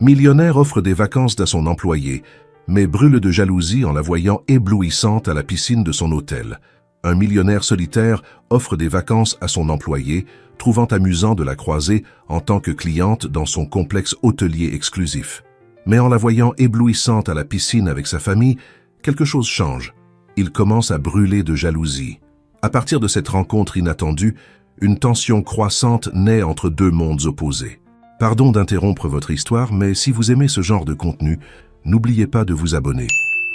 Millionnaire offre des vacances à son employé, mais brûle de jalousie en la voyant éblouissante à la piscine de son hôtel. Un millionnaire solitaire offre des vacances à son employé, trouvant amusant de la croiser en tant que cliente dans son complexe hôtelier exclusif. Mais en la voyant éblouissante à la piscine avec sa famille, quelque chose change. Il commence à brûler de jalousie. À partir de cette rencontre inattendue, une tension croissante naît entre deux mondes opposés. Pardon d'interrompre votre histoire, mais si vous aimez ce genre de contenu, n'oubliez pas de vous abonner.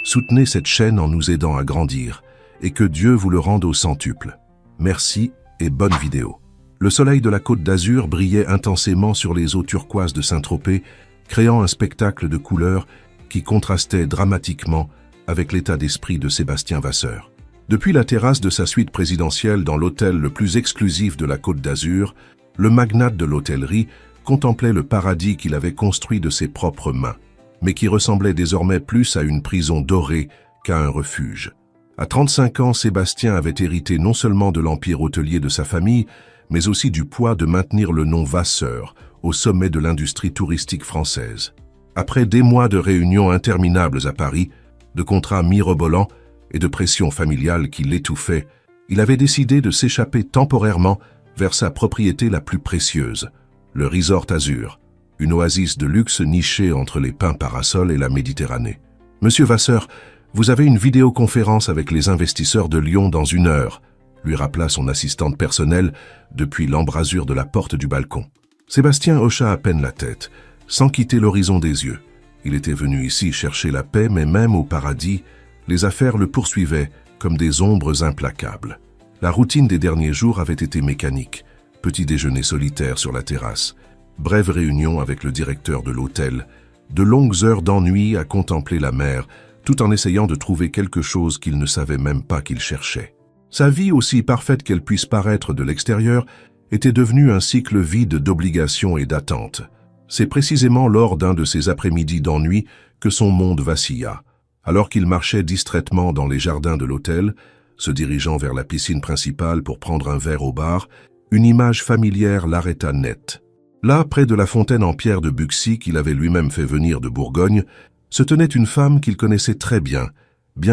Soutenez cette chaîne en nous aidant à grandir, et que Dieu vous le rende au centuple. Merci et bonne vidéo. Le soleil de la Côte d'Azur brillait intensément sur les eaux turquoises de Saint-Tropez, créant un spectacle de couleurs qui contrastait dramatiquement avec l'état d'esprit de Sébastien Vasseur. Depuis la terrasse de sa suite présidentielle dans l'hôtel le plus exclusif de la Côte d'Azur, le magnate de l'hôtellerie contemplait le paradis qu'il avait construit de ses propres mains, mais qui ressemblait désormais plus à une prison dorée qu'à un refuge. À 35 ans, Sébastien avait hérité non seulement de l'empire hôtelier de sa famille, mais aussi du poids de maintenir le nom Vasseur au sommet de l'industrie touristique française. Après des mois de réunions interminables à Paris, de contrats mirobolants et de pression familiale qui l'étouffaient, il avait décidé de s'échapper temporairement vers sa propriété la plus précieuse, le Resort Azur, une oasis de luxe nichée entre les pins parasols et la Méditerranée. Monsieur Vasseur, vous avez une vidéoconférence avec les investisseurs de Lyon dans 1 heure, lui rappela son assistante personnelle depuis l'embrasure de la porte du balcon. Sébastien hocha à peine la tête, sans quitter l'horizon des yeux. Il était venu ici chercher la paix, mais même au paradis, les affaires le poursuivaient comme des ombres implacables. La routine des derniers jours avait été mécanique. Petit déjeuner solitaire sur la terrasse, brève réunion avec le directeur de l'hôtel, de longues heures d'ennui à contempler la mer, tout en essayant de trouver quelque chose qu'il ne savait même pas qu'il cherchait. Sa vie, aussi parfaite qu'elle puisse paraître de l'extérieur, était devenue un cycle vide d'obligations et d'attentes. C'est précisément lors d'un de ces après-midi d'ennui que son monde vacilla. Alors qu'il marchait distraitement dans les jardins de l'hôtel, se dirigeant vers la piscine principale pour prendre un verre au bar, une image familière l'arrêta net. Là, près de la fontaine en pierre de Buxy qu'il avait lui-même fait venir de Bourgogne, se tenait une femme qu'il connaissait très bien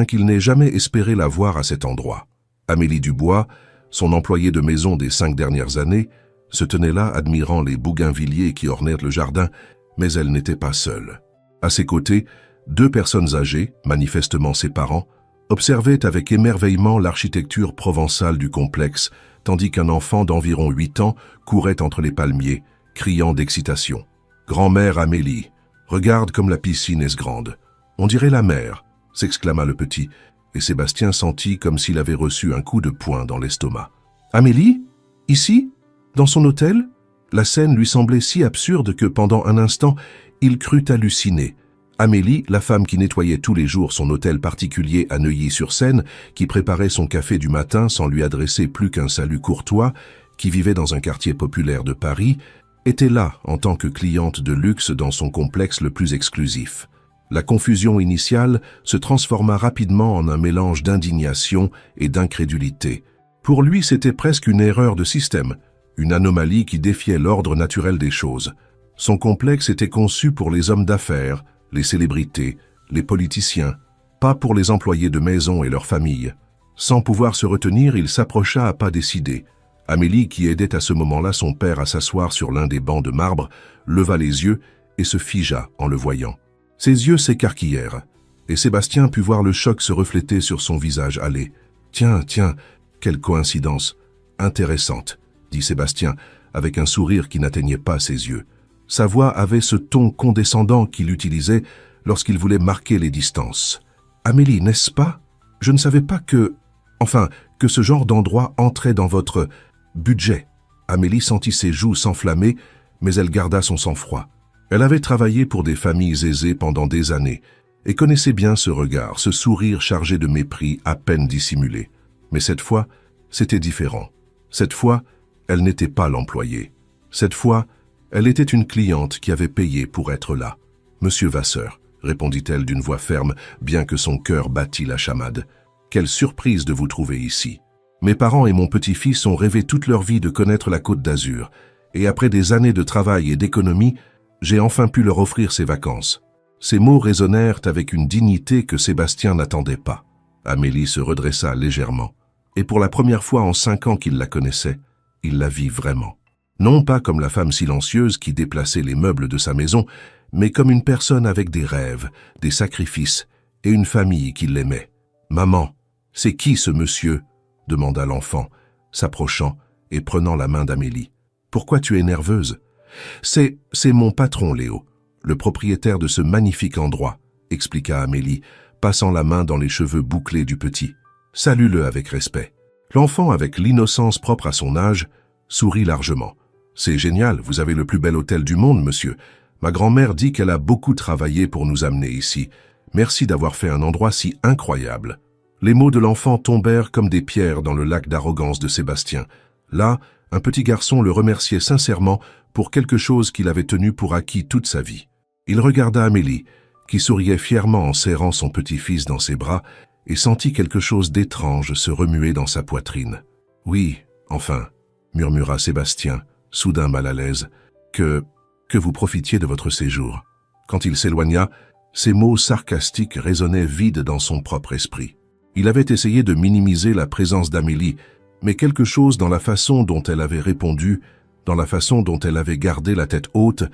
qu'il n'ait jamais espéré la voir à cet endroit. Amélie Dubois, son employée de maison des 5 dernières années, se tenait là admirant les bougainvilliers qui ornaient le jardin, mais elle n'était pas seule. À ses côtés, 2 personnes âgées, manifestement ses parents, observaient avec émerveillement l'architecture provençale du complexe, tandis qu'un enfant d'environ 8 ans courait entre les palmiers, criant d'excitation. « Grand-mère Amélie, regarde comme la piscine est grande. On dirait la mer !» s'exclama le petit, et Sébastien sentit comme s'il avait reçu un coup de poing dans l'estomac. « Amélie? Ici? Dans son hôtel ?» La scène lui semblait si absurde que pendant un instant, il crut halluciner. Amélie, la femme qui nettoyait tous les jours son hôtel particulier à Neuilly-sur-Seine, qui préparait son café du matin sans lui adresser plus qu'un salut courtois, qui vivait dans un quartier populaire de Paris, était là en tant que cliente de luxe dans son complexe le plus exclusif. La confusion initiale se transforma rapidement en un mélange d'indignation et d'incrédulité. Pour lui, c'était presque une erreur de système, une anomalie qui défiait l'ordre naturel des choses. Son complexe était conçu pour les hommes d'affaires, les célébrités, les politiciens, pas pour les employés de maison et leurs familles. Sans pouvoir se retenir, il s'approcha à pas décidés. Amélie, qui aidait à ce moment-là son père à s'asseoir sur l'un des bancs de marbre, leva les yeux et se figea en le voyant. Ses yeux s'écarquillèrent, et Sébastien put voir le choc se refléter sur son visage hâlé. « Tiens, quelle coïncidence intéressante !» dit Sébastien, avec un sourire qui n'atteignait pas ses yeux. Sa voix avait ce ton condescendant qu'il utilisait lorsqu'il voulait marquer les distances. « Amélie, n'est-ce pas? Je ne savais pas que ce genre d'endroit entrait dans votre budget. » Amélie sentit ses joues s'enflammer, mais elle garda son sang-froid. Elle avait travaillé pour des familles aisées pendant des années et connaissait bien ce regard, ce sourire chargé de mépris à peine dissimulé. Mais cette fois, c'était différent. Cette fois, elle n'était pas l'employée. Cette fois, elle était une cliente qui avait payé pour être là. « Monsieur Vasseur, » répondit-elle d'une voix ferme, bien que son cœur battît la chamade. « Quelle surprise de vous trouver ici. Mes parents et mon petit-fils ont rêvé toute leur vie de connaître la Côte d'Azur, et après des années de travail et d'économie, J'ai enfin pu leur offrir ces vacances. » Ces mots résonnèrent avec une dignité que Sébastien n'attendait pas. Amélie se redressa légèrement. Et pour la première fois en 5 ans qu'il la connaissait, il la vit vraiment. Non pas comme la femme silencieuse qui déplaçait les meubles de sa maison, mais comme une personne avec des rêves, des sacrifices et une famille qui l'aimait. « Maman, c'est qui ce monsieur ?» demanda l'enfant, s'approchant et prenant la main d'Amélie. « Pourquoi tu es nerveuse ?»« C'est mon patron, Léo, le propriétaire de ce magnifique endroit, » expliqua Amélie, passant la main dans les cheveux bouclés du petit. « Salue-le avec respect. » L'enfant, avec l'innocence propre à son âge, sourit largement. « C'est génial, vous avez le plus bel hôtel du monde, monsieur. Ma grand-mère dit qu'elle a beaucoup travaillé pour nous amener ici. Merci d'avoir fait un endroit si incroyable. » Les mots de l'enfant tombèrent comme des pierres dans le lac d'arrogance de Sébastien. Là, un petit garçon le remerciait sincèrement pour quelque chose qu'il avait tenu pour acquis toute sa vie. Il regarda Amélie, qui souriait fièrement en serrant son petit-fils dans ses bras, et sentit quelque chose d'étrange se remuer dans sa poitrine. « Oui, enfin, » murmura Sébastien, soudain mal à l'aise, « que vous profitiez de votre séjour. » Quand il s'éloigna, ces mots sarcastiques résonnaient vides dans son propre esprit. Il avait essayé de minimiser la présence d'Amélie, mais quelque chose dans la façon dont elle avait répondu, dans la façon dont elle avait gardé la tête haute,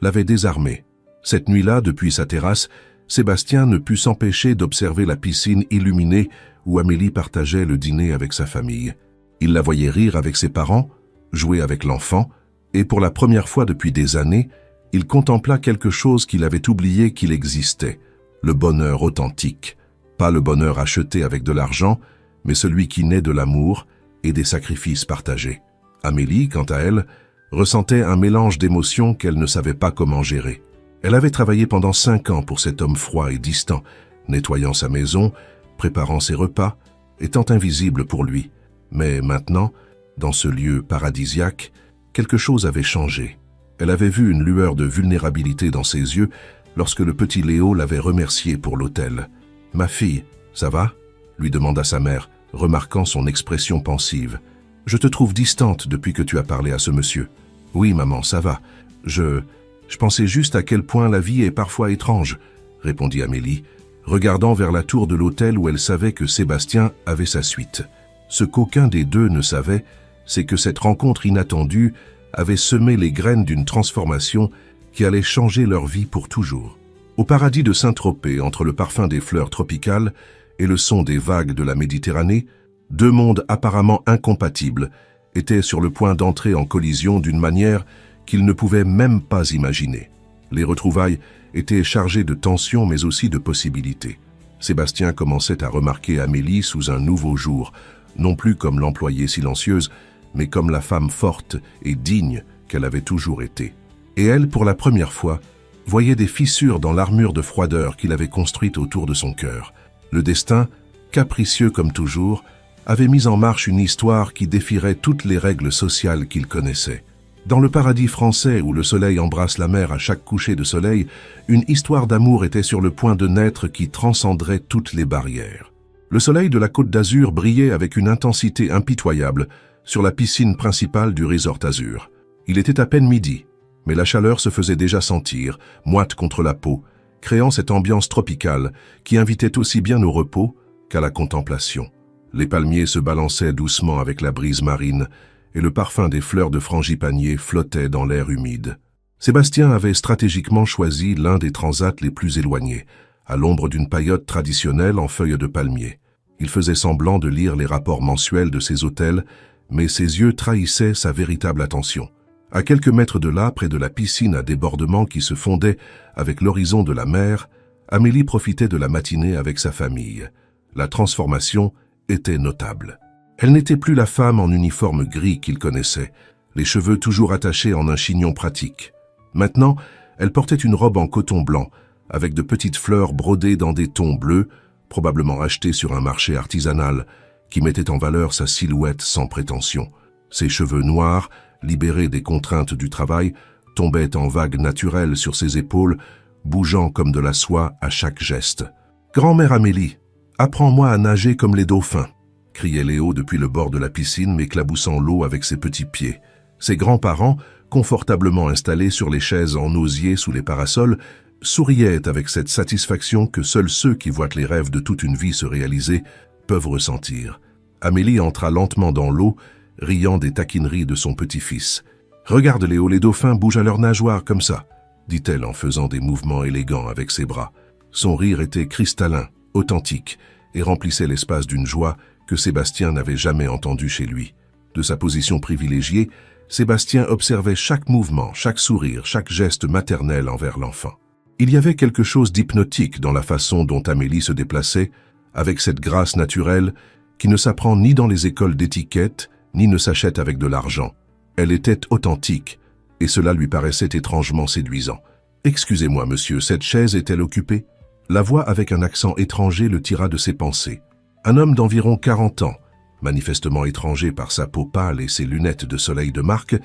l'avait désarmé. Cette nuit-là, depuis sa terrasse, Sébastien ne put s'empêcher d'observer la piscine illuminée où Amélie partageait le dîner avec sa famille. Il la voyait rire avec ses parents, jouer avec l'enfant, et pour la première fois depuis des années, il contempla quelque chose qu'il avait oublié qu'il existait, le bonheur authentique. Pas le bonheur acheté avec de l'argent, mais celui qui naît de l'amour et des sacrifices partagés. Amélie, quant à elle, ressentait un mélange d'émotions qu'elle ne savait pas comment gérer. Elle avait travaillé pendant 5 ans pour cet homme froid et distant, nettoyant sa maison, préparant ses repas, étant invisible pour lui. Mais maintenant, dans ce lieu paradisiaque, quelque chose avait changé. Elle avait vu une lueur de vulnérabilité dans ses yeux lorsque le petit Léo l'avait remercié pour l'hôtel. « Ma fille, ça va ?» lui demanda sa mère, remarquant son expression pensive. « Je te trouve distante depuis que tu as parlé à ce monsieur. »« Oui, maman, ça va. Je pensais juste à quel point la vie est parfois étrange, » répondit Amélie, regardant vers la tour de l'hôtel où elle savait que Sébastien avait sa suite. Ce qu'aucun des deux ne savait, c'est que cette rencontre inattendue avait semé les graines d'une transformation qui allait changer leur vie pour toujours. Au paradis de Saint-Tropez, entre le parfum des fleurs tropicales et le son des vagues de la Méditerranée, 2 mondes apparemment incompatibles étaient sur le point d'entrer en collision d'une manière qu'ils ne pouvaient même pas imaginer. Les retrouvailles étaient chargées de tensions mais aussi de possibilités. Sébastien commençait à remarquer Amélie sous un nouveau jour, non plus comme l'employée silencieuse, mais comme la femme forte et digne qu'elle avait toujours été. Et elle, pour la première fois, voyait des fissures dans l'armure de froideur qu'il avait construite autour de son cœur. Le destin, capricieux comme toujours, avait mis en marche une histoire qui défierait toutes les règles sociales qu'il connaissait. Dans le paradis français où le soleil embrasse la mer à chaque coucher de soleil, une histoire d'amour était sur le point de naître qui transcenderait toutes les barrières. Le soleil de la Côte d'Azur brillait avec une intensité impitoyable sur la piscine principale du Resort Azur. Il était à peine midi, mais la chaleur se faisait déjà sentir, moite contre la peau, créant cette ambiance tropicale qui invitait aussi bien au repos qu'à la contemplation. Les palmiers se balançaient doucement avec la brise marine et le parfum des fleurs de frangipanier flottait dans l'air humide. Sébastien avait stratégiquement choisi l'un des transats les plus éloignés, à l'ombre d'une paillote traditionnelle en feuilles de palmier. Il faisait semblant de lire les rapports mensuels de ses hôtels, mais ses yeux trahissaient sa véritable attention. À quelques mètres de là, près de la piscine à débordement qui se fondait avec l'horizon de la mer, Amélie profitait de la matinée avec sa famille. La transformation était notable. Elle n'était plus la femme en uniforme gris qu'il connaissait, les cheveux toujours attachés en un chignon pratique. Maintenant, elle portait une robe en coton blanc, avec de petites fleurs brodées dans des tons bleus, probablement achetées sur un marché artisanal, qui mettait en valeur sa silhouette sans prétention. Ses cheveux noirs, libérés des contraintes du travail, tombaient en vagues naturelles sur ses épaules, bougeant comme de la soie à chaque geste. « Grand-mère Amélie, apprends-moi à nager comme les dauphins !» criait Léo depuis le bord de la piscine, m'éclaboussant l'eau avec ses petits pieds. Ses grands-parents, confortablement installé sur les chaises en osier sous les parasols, souriait avec cette satisfaction que seuls ceux qui voient les rêves de toute une vie se réaliser peuvent ressentir. Amélie entra lentement dans l'eau, riant des taquineries de son petit-fils. « Regarde Léo, les dauphins bougent à leurs nageoires comme ça », dit-elle en faisant des mouvements élégants avec ses bras. Son rire était cristallin, authentique, et remplissait l'espace d'une joie que Sébastien n'avait jamais entendue chez lui. De sa position privilégiée, Sébastien observait chaque mouvement, chaque sourire, chaque geste maternel envers l'enfant. Il y avait quelque chose d'hypnotique dans la façon dont Amélie se déplaçait, avec cette grâce naturelle qui ne s'apprend ni dans les écoles d'étiquette, ni ne s'achète avec de l'argent. Elle était authentique, et cela lui paraissait étrangement séduisant. « Excusez-moi, monsieur, cette chaise est-elle occupée ?» La voix avec un accent étranger le tira de ses pensées. Un homme d'environ 40 ans, manifestement étranger par sa peau pâle et ses lunettes de soleil de marque,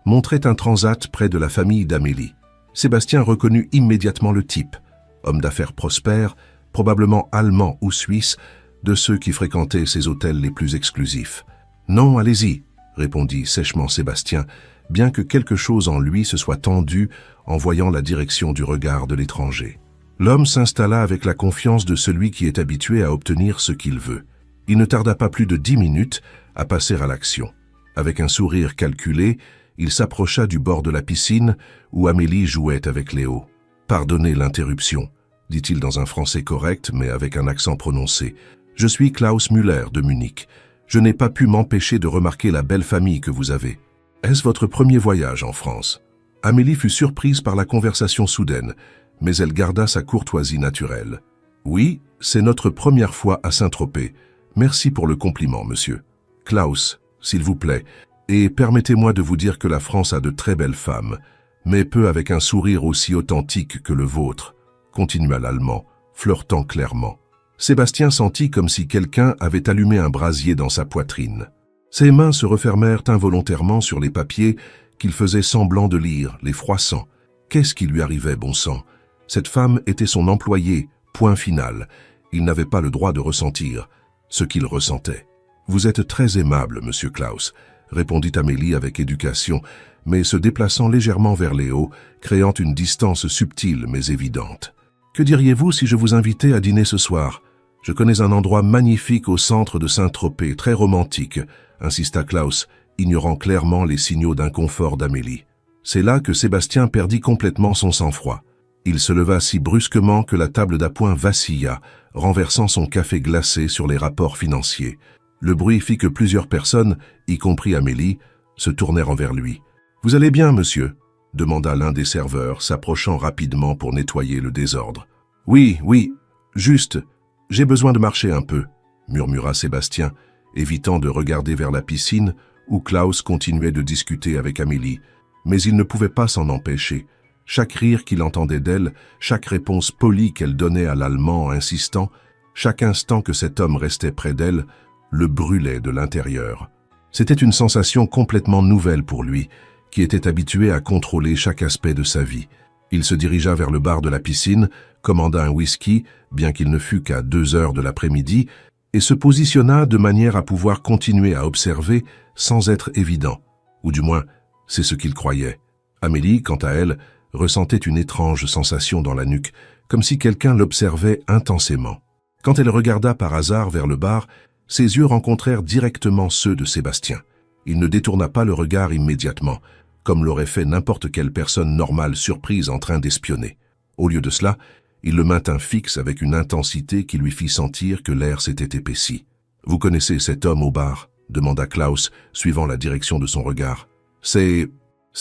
montrait un transat près de la famille d'Amélie. Sébastien reconnut immédiatement le type, homme d'affaires prospère, probablement allemand ou suisse, de ceux qui fréquentaient ces hôtels les plus exclusifs. « Non, allez-y », répondit sèchement Sébastien, bien que quelque chose en lui se soit tendu en voyant la direction du regard de l'étranger. L'homme s'installa avec la confiance de celui qui est habitué à obtenir ce qu'il veut. Il ne tarda pas plus de 10 minutes à passer à l'action. Avec un sourire calculé, il s'approcha du bord de la piscine où Amélie jouait avec Léo. « Pardonnez l'interruption », dit-il dans un français correct mais avec un accent prononcé. « Je suis Klaus Müller de Munich. Je n'ai pas pu m'empêcher de remarquer la belle famille que vous avez. Est-ce votre premier voyage en France ?» Amélie fut surprise par la conversation soudaine, mais elle garda sa courtoisie naturelle. « Oui, c'est notre première fois à Saint-Tropez. Merci pour le compliment, monsieur. Klaus, s'il vous plaît, et permettez-moi de vous dire que la France a de très belles femmes, mais peu avec un sourire aussi authentique que le vôtre, » continua l'Allemand, flirtant clairement. Sébastien sentit comme si quelqu'un avait allumé un brasier dans sa poitrine. Ses mains se refermèrent involontairement sur les papiers qu'il faisait semblant de lire, les froissant. Qu'est-ce qui lui arrivait, bon sang? Cette femme était son employée, point final. Il n'avait pas le droit de ressentir ce qu'il ressentait. « Vous êtes très aimable, monsieur Klaus », répondit Amélie avec éducation, mais se déplaçant légèrement vers Léo, créant une distance subtile mais évidente. « Que diriez-vous si je vous invitais à dîner ce soir? Je connais un endroit magnifique au centre de Saint-Tropez, très romantique », insista Klaus, ignorant clairement les signaux d'inconfort d'Amélie. C'est là que Sébastien perdit complètement son sang-froid. Il se leva si brusquement que la table d'appoint vacilla, renversant son café glacé sur les rapports financiers. Le bruit fit que plusieurs personnes, y compris Amélie, se tournèrent vers lui. « Vous allez bien, monsieur ?» demanda l'un des serveurs, s'approchant rapidement pour nettoyer le désordre. « Oui, juste, j'ai besoin de marcher un peu », murmura Sébastien, évitant de regarder vers la piscine où Klaus continuait de discuter avec Amélie. Mais il ne pouvait pas s'en empêcher. Chaque rire qu'il entendait d'elle, chaque réponse polie qu'elle donnait à l'Allemand en insistant, chaque instant que cet homme restait près d'elle, le brûlait de l'intérieur. C'était une sensation complètement nouvelle pour lui, qui était habitué à contrôler chaque aspect de sa vie. Il se dirigea vers le bar de la piscine, commanda un whisky, bien qu'il ne fût qu'à 2 heures de l'après-midi, et se positionna de manière à pouvoir continuer à observer sans être évident. Ou du moins, c'est ce qu'il croyait. Amélie, quant à elle, ressentait une étrange sensation dans la nuque, comme si quelqu'un l'observait intensément. Quand elle regarda par hasard vers le bar, ses yeux rencontrèrent directement ceux de Sébastien. Il ne détourna pas le regard immédiatement, comme l'aurait fait n'importe quelle personne normale surprise en train d'espionner. Au lieu de cela, il le maintint fixe avec une intensité qui lui fit sentir que l'air s'était épaissi. « Vous connaissez cet homme au bar ?» demanda Klaus, suivant la direction de son regard. « C'est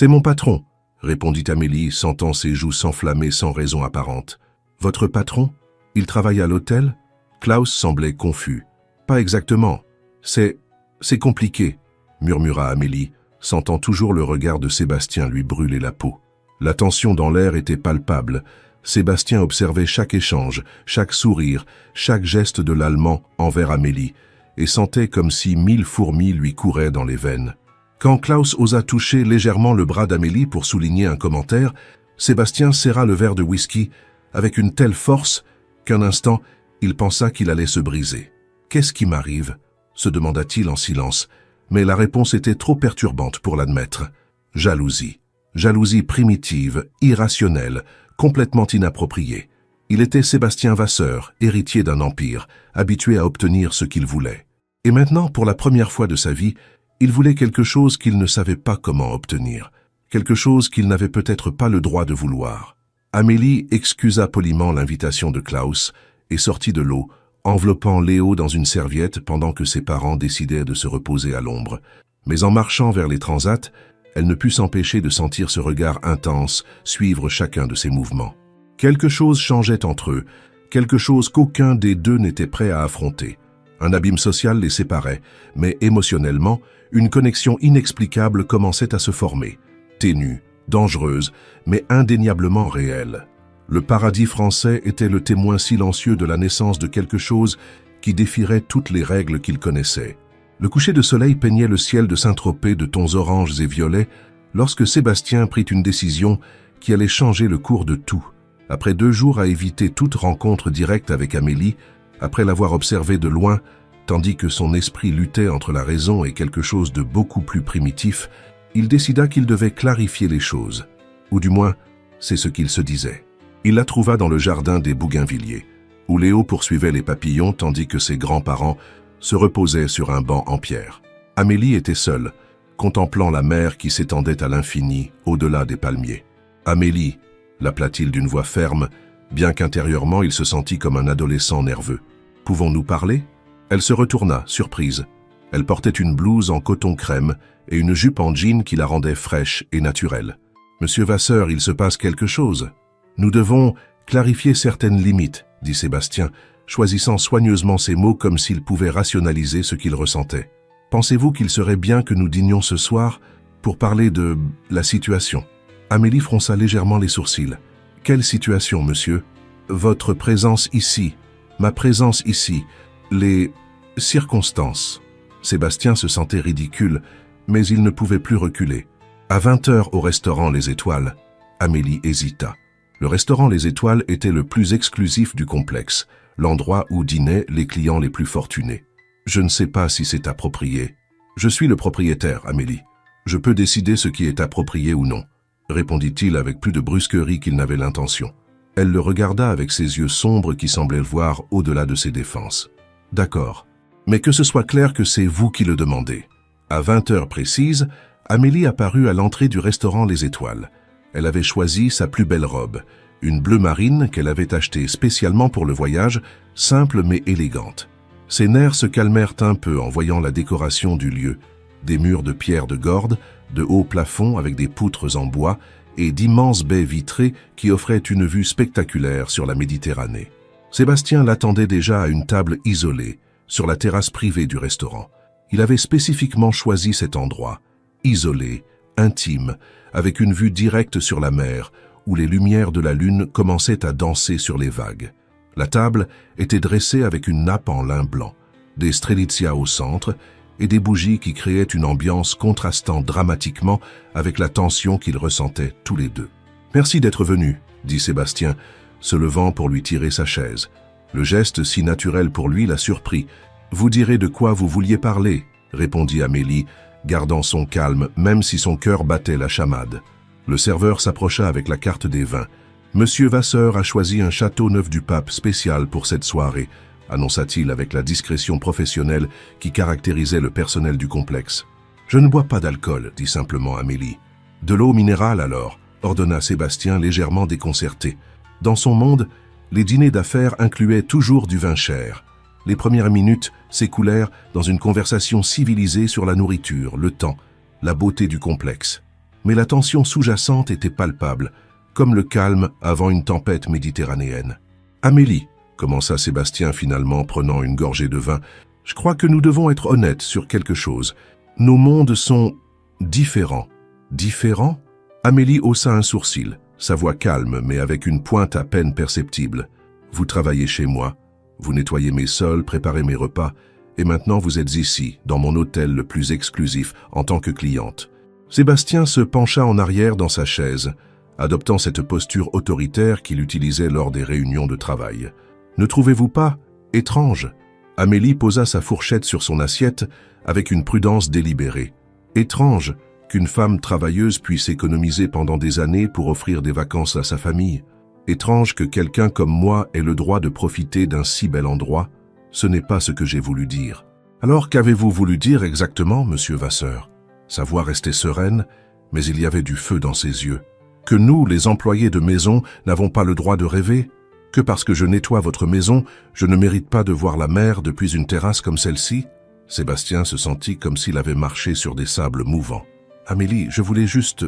mon patron », répondit Amélie, sentant ses joues s'enflammer sans raison apparente. « Votre patron? Il travaille à l'hôtel ?» Klaus semblait confus. « Pas exactement. C'est compliqué », murmura Amélie, sentant toujours le regard de Sébastien lui brûler la peau. La tension dans l'air était palpable. Sébastien observait chaque échange, chaque sourire, chaque geste de l'Allemand envers Amélie, et sentait comme si 1000 fourmis lui couraient dans les veines. Quand Klaus osa toucher légèrement le bras d'Amélie pour souligner un commentaire, Sébastien serra le verre de whisky avec une telle force qu'un instant, il pensa qu'il allait se briser. « Qu'est-ce qui m'arrive ?» se demanda-t-il en silence, mais la réponse était trop perturbante pour l'admettre. « Jalousie. » Jalousie primitive, irrationnelle, complètement inappropriée. Il était Sébastien Vasseur, héritier d'un empire, habitué à obtenir ce qu'il voulait. Et maintenant, pour la première fois de sa vie, il voulait quelque chose qu'il ne savait pas comment obtenir, quelque chose qu'il n'avait peut-être pas le droit de vouloir. Amélie excusa poliment l'invitation de Klaus et sortit de l'eau, enveloppant Léo dans une serviette pendant que ses parents décidaient de se reposer à l'ombre. Mais en marchant vers les transats, elle ne put s'empêcher de sentir ce regard intense suivre chacun de ses mouvements. Quelque chose changeait entre eux, quelque chose qu'aucun des deux n'était prêt à affronter. Un abîme social les séparait, mais émotionnellement, une connexion inexplicable commençait à se former. Ténue, dangereuse, mais indéniablement réelle. Le paradis français était le témoin silencieux de la naissance de quelque chose qui défierait toutes les règles qu'il connaissait. Le coucher de soleil peignait le ciel de Saint-Tropez de tons oranges et violets lorsque Sébastien prit une décision qui allait changer le cours de tout. Après 2 jours à éviter toute rencontre directe avec Amélie, après l'avoir observée de loin, tandis que son esprit luttait entre la raison et quelque chose de beaucoup plus primitif, il décida qu'il devait clarifier les choses. Ou du moins, c'est ce qu'il se disait. Il la trouva dans le jardin des Bougainvilliers, où Léo poursuivait les papillons tandis que ses grands-parents se reposaient sur un banc en pierre. Amélie était seule, contemplant la mer qui s'étendait à l'infini, au-delà des palmiers. « Amélie !» l'appela-t-il d'une voix ferme, bien qu'intérieurement il se sentit comme un adolescent nerveux. « Pouvons-nous parler ?» Elle se retourna, surprise. Elle portait une blouse en coton crème et une jupe en jean qui la rendait fraîche et naturelle. « Monsieur Vasseur, il se passe quelque chose. Nous devons clarifier certaines limites, » dit Sébastien, choisissant soigneusement ses mots comme s'il pouvait rationaliser ce qu'il ressentait. « Pensez-vous qu'il serait bien que nous dînions ce soir pour parler de la situation ?» Amélie fronça légèrement les sourcils. « Quelle situation, monsieur ? Votre présence ici, ma présence ici, les circonstances. » Sébastien se sentait ridicule, mais il ne pouvait plus reculer. À 20h au restaurant Les Étoiles, Amélie hésita. Le restaurant Les Étoiles était le plus exclusif du complexe, l'endroit où dînaient les clients les plus fortunés. « Je ne sais pas si c'est approprié. Je suis le propriétaire, Amélie. Je peux décider ce qui est approprié ou non. » répondit-il avec plus de brusquerie qu'il n'avait l'intention. Elle le regarda avec ses yeux sombres qui semblaient voir au-delà de ses défenses. « D'accord. Mais que ce soit clair que c'est vous qui le demandez. » À 20h précises, Amélie apparut à l'entrée du restaurant Les Étoiles. Elle avait choisi sa plus belle robe, une bleu marine qu'elle avait achetée spécialement pour le voyage, simple mais élégante. Ses nerfs se calmèrent un peu en voyant la décoration du lieu, des murs de pierre de Gordes, de hauts plafonds avec des poutres en bois et d'immenses baies vitrées qui offraient une vue spectaculaire sur la Méditerranée. Sébastien l'attendait déjà à une table isolée, sur la terrasse privée du restaurant. Il avait spécifiquement choisi cet endroit, isolé, intime, avec une vue directe sur la mer, où les lumières de la lune commençaient à danser sur les vagues. La table était dressée avec une nappe en lin blanc, des strelitzia au centre et des bougies qui créaient une ambiance contrastant dramatiquement avec la tension qu'ils ressentaient tous les deux. « Merci d'être venu, » dit Sébastien, se levant pour lui tirer sa chaise. Le geste si naturel pour lui la surprit. « Vous direz de quoi vous vouliez parler, » répondit Amélie, gardant son calme même si son cœur battait la chamade. Le serveur s'approcha avec la carte des vins. « Monsieur Vasseur a choisi un château neuf du pape spécial pour cette soirée, » annonça-t-il avec la discrétion professionnelle qui caractérisait le personnel du complexe. « Je ne bois pas d'alcool, » dit simplement Amélie. « De l'eau minérale alors, » ordonna Sébastien légèrement déconcerté. Dans son monde, les dîners d'affaires incluaient toujours du vin cher. Les premières minutes s'écoulèrent dans une conversation civilisée sur la nourriture, le temps, la beauté du complexe. Mais la tension sous-jacente était palpable, comme le calme avant une tempête méditerranéenne. « Amélie, » commença Sébastien finalement prenant une gorgée de vin, « je crois que nous devons être honnêtes sur quelque chose. Nos mondes sont différents. » « Différents ?» Amélie haussa un sourcil, sa voix calme mais avec une pointe à peine perceptible. « Vous travaillez chez moi, vous nettoyez mes sols, préparez mes repas, et maintenant vous êtes ici, dans mon hôtel le plus exclusif, en tant que cliente. » Sébastien se pencha en arrière dans sa chaise, adoptant cette posture autoritaire qu'il utilisait lors des réunions de travail. « Ne trouvez-vous pas étrange ?» Amélie posa sa fourchette sur son assiette avec une prudence délibérée. « Étrange qu'une femme travailleuse puisse économiser pendant des années pour offrir des vacances à sa famille. Étrange que quelqu'un comme moi ait le droit de profiter d'un si bel endroit. Ce n'est pas ce que j'ai voulu dire. Alors qu'avez-vous voulu dire exactement, monsieur Vasseur? Sa voix restait sereine, mais il y avait du feu dans ses yeux. Que nous, les employés de maison, n'avons pas le droit de rêver? Que parce que je nettoie votre maison, je ne mérite pas de voir la mer depuis une terrasse comme celle-ci? Sébastien se sentit comme s'il avait marché sur des sables mouvants. Amélie, je voulais juste...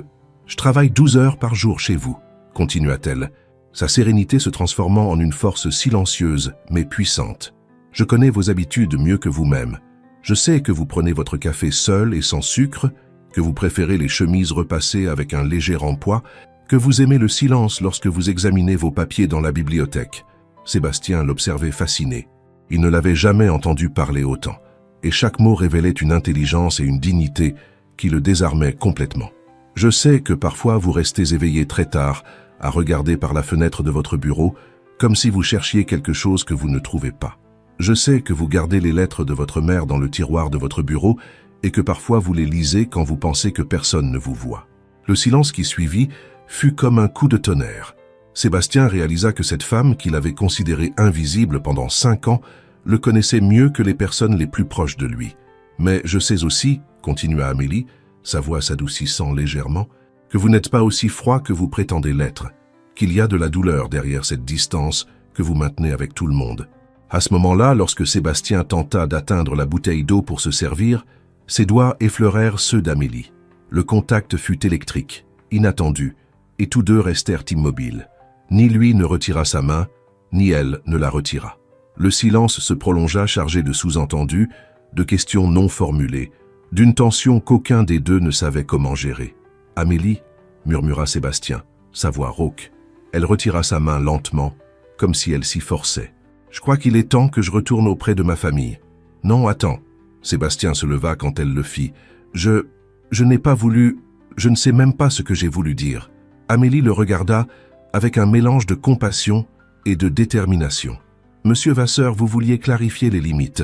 Je travaille 12 heures par jour chez vous, continua-t-elle, sa sérénité se transformant en une force silencieuse mais puissante. Je connais vos habitudes mieux que vous-même. Je sais que vous prenez votre café seul et sans sucre, que vous préférez les chemises repassées avec un léger rempoint, que vous aimez le silence lorsque vous examinez vos papiers dans la bibliothèque. Sébastien l'observait fasciné. Il ne l'avait jamais entendu parler autant, et chaque mot révélait une intelligence et une dignité qui le désarmaient complètement. Je sais que parfois vous restez éveillé très tard, à regarder par la fenêtre de votre bureau, comme si vous cherchiez quelque chose que vous ne trouvez pas. Je sais que vous gardez les lettres de votre mère dans le tiroir de votre bureau et que parfois vous les lisez quand vous pensez que personne ne vous voit. Le silence qui suivit fut comme un coup de tonnerre. Sébastien réalisa que cette femme, qu'il avait considérée invisible pendant 5 ans, le connaissait mieux que les personnes les plus proches de lui. Mais je sais aussi, continua Amélie, sa voix s'adoucissant légèrement, que vous n'êtes pas aussi froid que vous prétendez l'être, qu'il y a de la douleur derrière cette distance que vous maintenez avec tout le monde. À ce moment-là, lorsque Sébastien tenta d'atteindre la bouteille d'eau pour se servir, ses doigts effleurèrent ceux d'Amélie. Le contact fut électrique, inattendu, et tous deux restèrent immobiles. Ni lui ne retira sa main, ni elle ne la retira. Le silence se prolongea chargé de sous-entendus, de questions non formulées, d'une tension qu'aucun des deux ne savait comment gérer. « Amélie » murmura Sébastien, sa voix rauque. Elle retira sa main lentement, comme si elle s'y forçait. « Je crois qu'il est temps que je retourne auprès de ma famille. »« Non, attends. » Sébastien se leva quand elle le fit. « Je n'ai pas voulu... Je ne sais même pas ce que j'ai voulu dire. » Amélie le regarda avec un mélange de compassion et de détermination. « Monsieur Vasseur, vous vouliez clarifier les limites.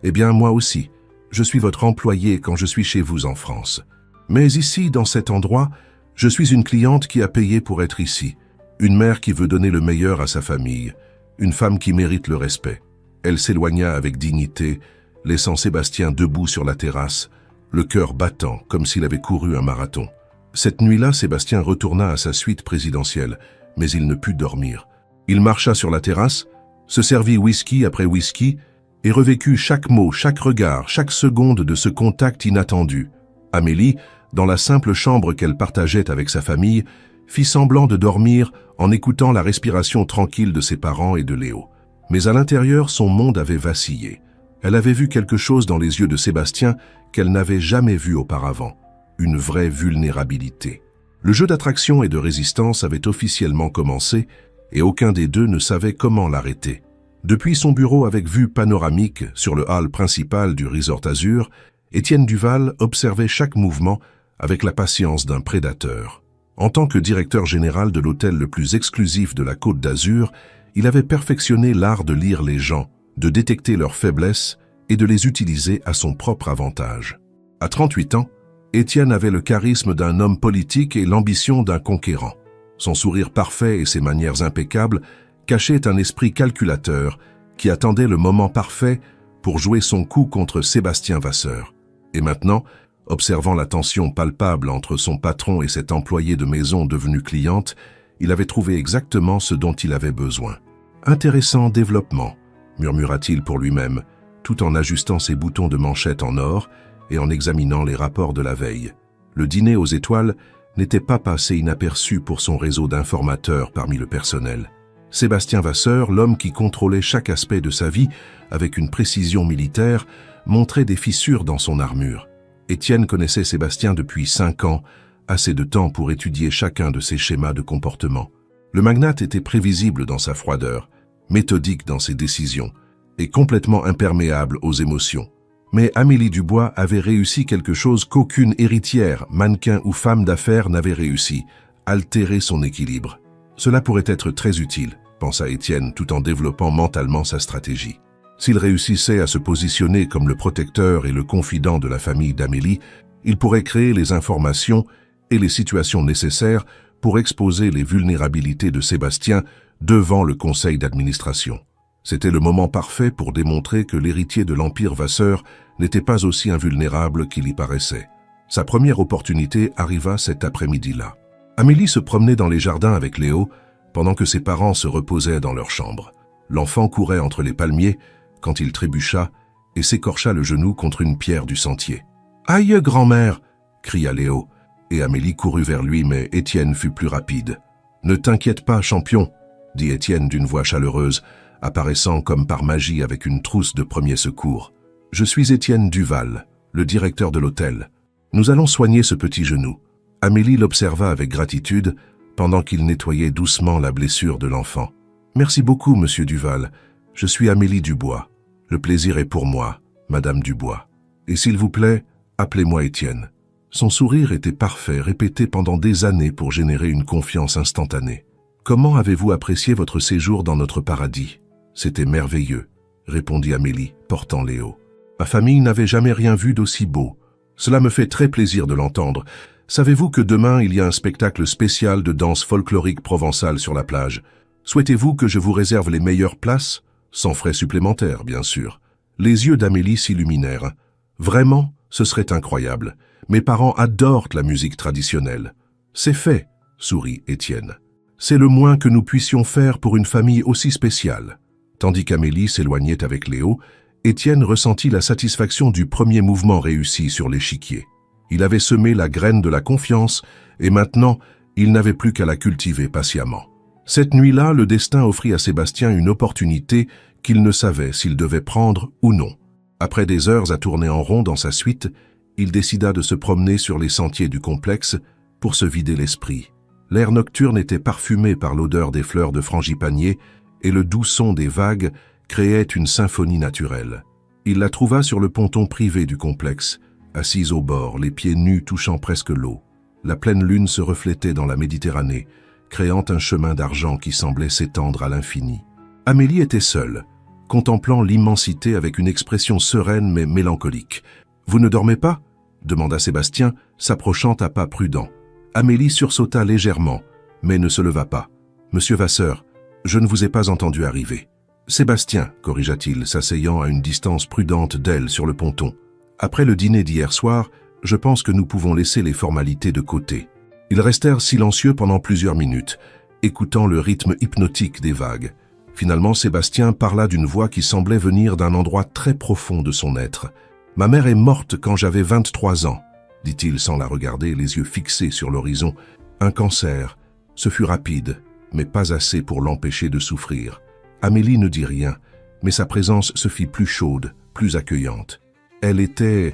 Eh bien, moi aussi. Je suis votre employé quand je suis chez vous en France. Mais ici, dans cet endroit, je suis une cliente qui a payé pour être ici. Une mère qui veut donner le meilleur à sa famille. Une femme qui mérite le respect. » Elle s'éloigna avec dignité, laissant Sébastien debout sur la terrasse, le cœur battant comme s'il avait couru un marathon. Cette nuit-là, Sébastien retourna à sa suite présidentielle, mais il ne put dormir. Il marcha sur la terrasse, se servit whisky après whisky, et revécut chaque mot, chaque regard, chaque seconde de ce contact inattendu. Amélie, dans la simple chambre qu'elle partageait avec sa famille, fit semblant de dormir en écoutant la respiration tranquille de ses parents et de Léo. Mais à l'intérieur, son monde avait vacillé. Elle avait vu quelque chose dans les yeux de Sébastien qu'elle n'avait jamais vu auparavant, une vraie vulnérabilité. Le jeu d'attraction et de résistance avait officiellement commencé et aucun des deux ne savait comment l'arrêter. Depuis son bureau avec vue panoramique sur le hall principal du Resort Azur, Étienne Duval observait chaque mouvement avec la patience d'un prédateur. En tant que directeur général de l'hôtel le plus exclusif de la Côte d'Azur, il avait perfectionné l'art de lire les gens, de détecter leurs faiblesses et de les utiliser à son propre avantage. À 38 ans, Étienne avait le charisme d'un homme politique et l'ambition d'un conquérant. Son sourire parfait et ses manières impeccables cachaient un esprit calculateur qui attendait le moment parfait pour jouer son coup contre Sébastien Vasseur. Et maintenant, observant la tension palpable entre son patron et cette employée de maison devenue cliente, il avait trouvé exactement ce dont il avait besoin. « Intéressant développement », murmura-t-il pour lui-même, tout en ajustant ses boutons de manchette en or et en examinant les rapports de la veille. Le dîner aux étoiles n'était pas passé inaperçu pour son réseau d'informateurs parmi le personnel. Sébastien Vasseur, l'homme qui contrôlait chaque aspect de sa vie avec une précision militaire, montrait des fissures dans son armure. Étienne connaissait Sébastien depuis 5 ans, assez de temps pour étudier chacun de ses schémas de comportement. Le magnate était prévisible dans sa froideur, méthodique dans ses décisions et complètement imperméable aux émotions. Mais Amélie Dubois avait réussi quelque chose qu'aucune héritière, mannequin ou femme d'affaires n'avait réussi, altérer son équilibre. Cela pourrait être très utile, pensa Étienne tout en développant mentalement sa stratégie. S'il réussissait à se positionner comme le protecteur et le confident de la famille d'Amélie, Il pourrait créer les informations et les situations nécessaires pour exposer les vulnérabilités de Sébastien devant le conseil d'administration. C'était le moment parfait pour démontrer que l'héritier de l'Empire Vasseur n'était pas aussi invulnérable qu'il y paraissait. Sa première opportunité arriva cet après-midi-là. Amélie se promenait dans les jardins avec Léo pendant que ses parents se reposaient dans leur chambre. L'enfant courait entre les palmiers quand il trébucha et s'écorcha le genou contre une pierre du sentier. « Aïe, grand-mère » cria Léo, et Amélie courut vers lui, mais Étienne fut plus rapide. « Ne t'inquiète pas, champion » dit Étienne d'une voix chaleureuse, apparaissant comme par magie avec une trousse de premiers secours. « Je suis Étienne Duval, le directeur de l'hôtel. Nous allons soigner ce petit genou. » Amélie l'observa avec gratitude pendant qu'il nettoyait doucement la blessure de l'enfant. « Merci beaucoup, monsieur Duval. Je suis Amélie Dubois. Le plaisir est pour moi, madame Dubois. Et s'il vous plaît, appelez-moi Étienne. » Son sourire était parfait, répété pendant des années pour générer une confiance instantanée. « Comment avez-vous apprécié votre séjour dans notre paradis ?»« C'était merveilleux, » répondit Amélie, portant Léo. « Ma famille n'avait jamais rien vu d'aussi beau. Cela me fait très plaisir de l'entendre. Savez-vous que demain il y a un spectacle spécial de danse folklorique provençale sur la plage? Souhaitez-vous que je vous réserve les meilleures places? Sans frais supplémentaires, bien sûr. » Les yeux d'Amélie s'illuminèrent. « Vraiment, ce serait incroyable. Mes parents adorent la musique traditionnelle. »« C'est fait, » sourit Étienne. « C'est le moins que nous puissions faire pour une famille aussi spéciale. » Tandis qu'Amélie s'éloignait avec Léo, Étienne ressentit la satisfaction du premier mouvement réussi sur l'échiquier. Il avait semé la graine de la confiance et maintenant, il n'avait plus qu'à la cultiver patiemment. Cette nuit-là, le destin offrit à Sébastien une opportunité qu'il ne savait s'il devait prendre ou non. Après des heures à tourner en rond dans sa suite, il décida de se promener sur les sentiers du complexe pour se vider l'esprit. L'air nocturne était parfumé par l'odeur des fleurs de frangipanier et le doux son des vagues créait une symphonie naturelle. Il la trouva sur le ponton privé du complexe, assise au bord, les pieds nus touchant presque l'eau. La pleine lune se reflétait dans la Méditerranée, créant un chemin d'argent qui semblait s'étendre à l'infini. Amélie était seule, contemplant l'immensité avec une expression sereine mais mélancolique. « Vous ne dormez pas ?» demanda Sébastien, s'approchant à pas prudents. Amélie sursauta légèrement, mais ne se leva pas. « Monsieur Vasseur, je ne vous ai pas entendu arriver. »« Sébastien, » corrigea-t-il, s'asseyant à une distance prudente d'elle sur le ponton. « Après le dîner d'hier soir, je pense que nous pouvons laisser les formalités de côté. » Ils restèrent silencieux pendant plusieurs minutes, écoutant le rythme hypnotique des vagues. Finalement, Sébastien parla d'une voix qui semblait venir d'un endroit très profond de son être. « Ma mère est morte quand j'avais 23 ans, » dit-il sans la regarder, les yeux fixés sur l'horizon. « Un cancer. Ce fut rapide, mais pas assez pour l'empêcher de souffrir. » Amélie ne dit rien, mais sa présence se fit plus chaude, plus accueillante. Elle était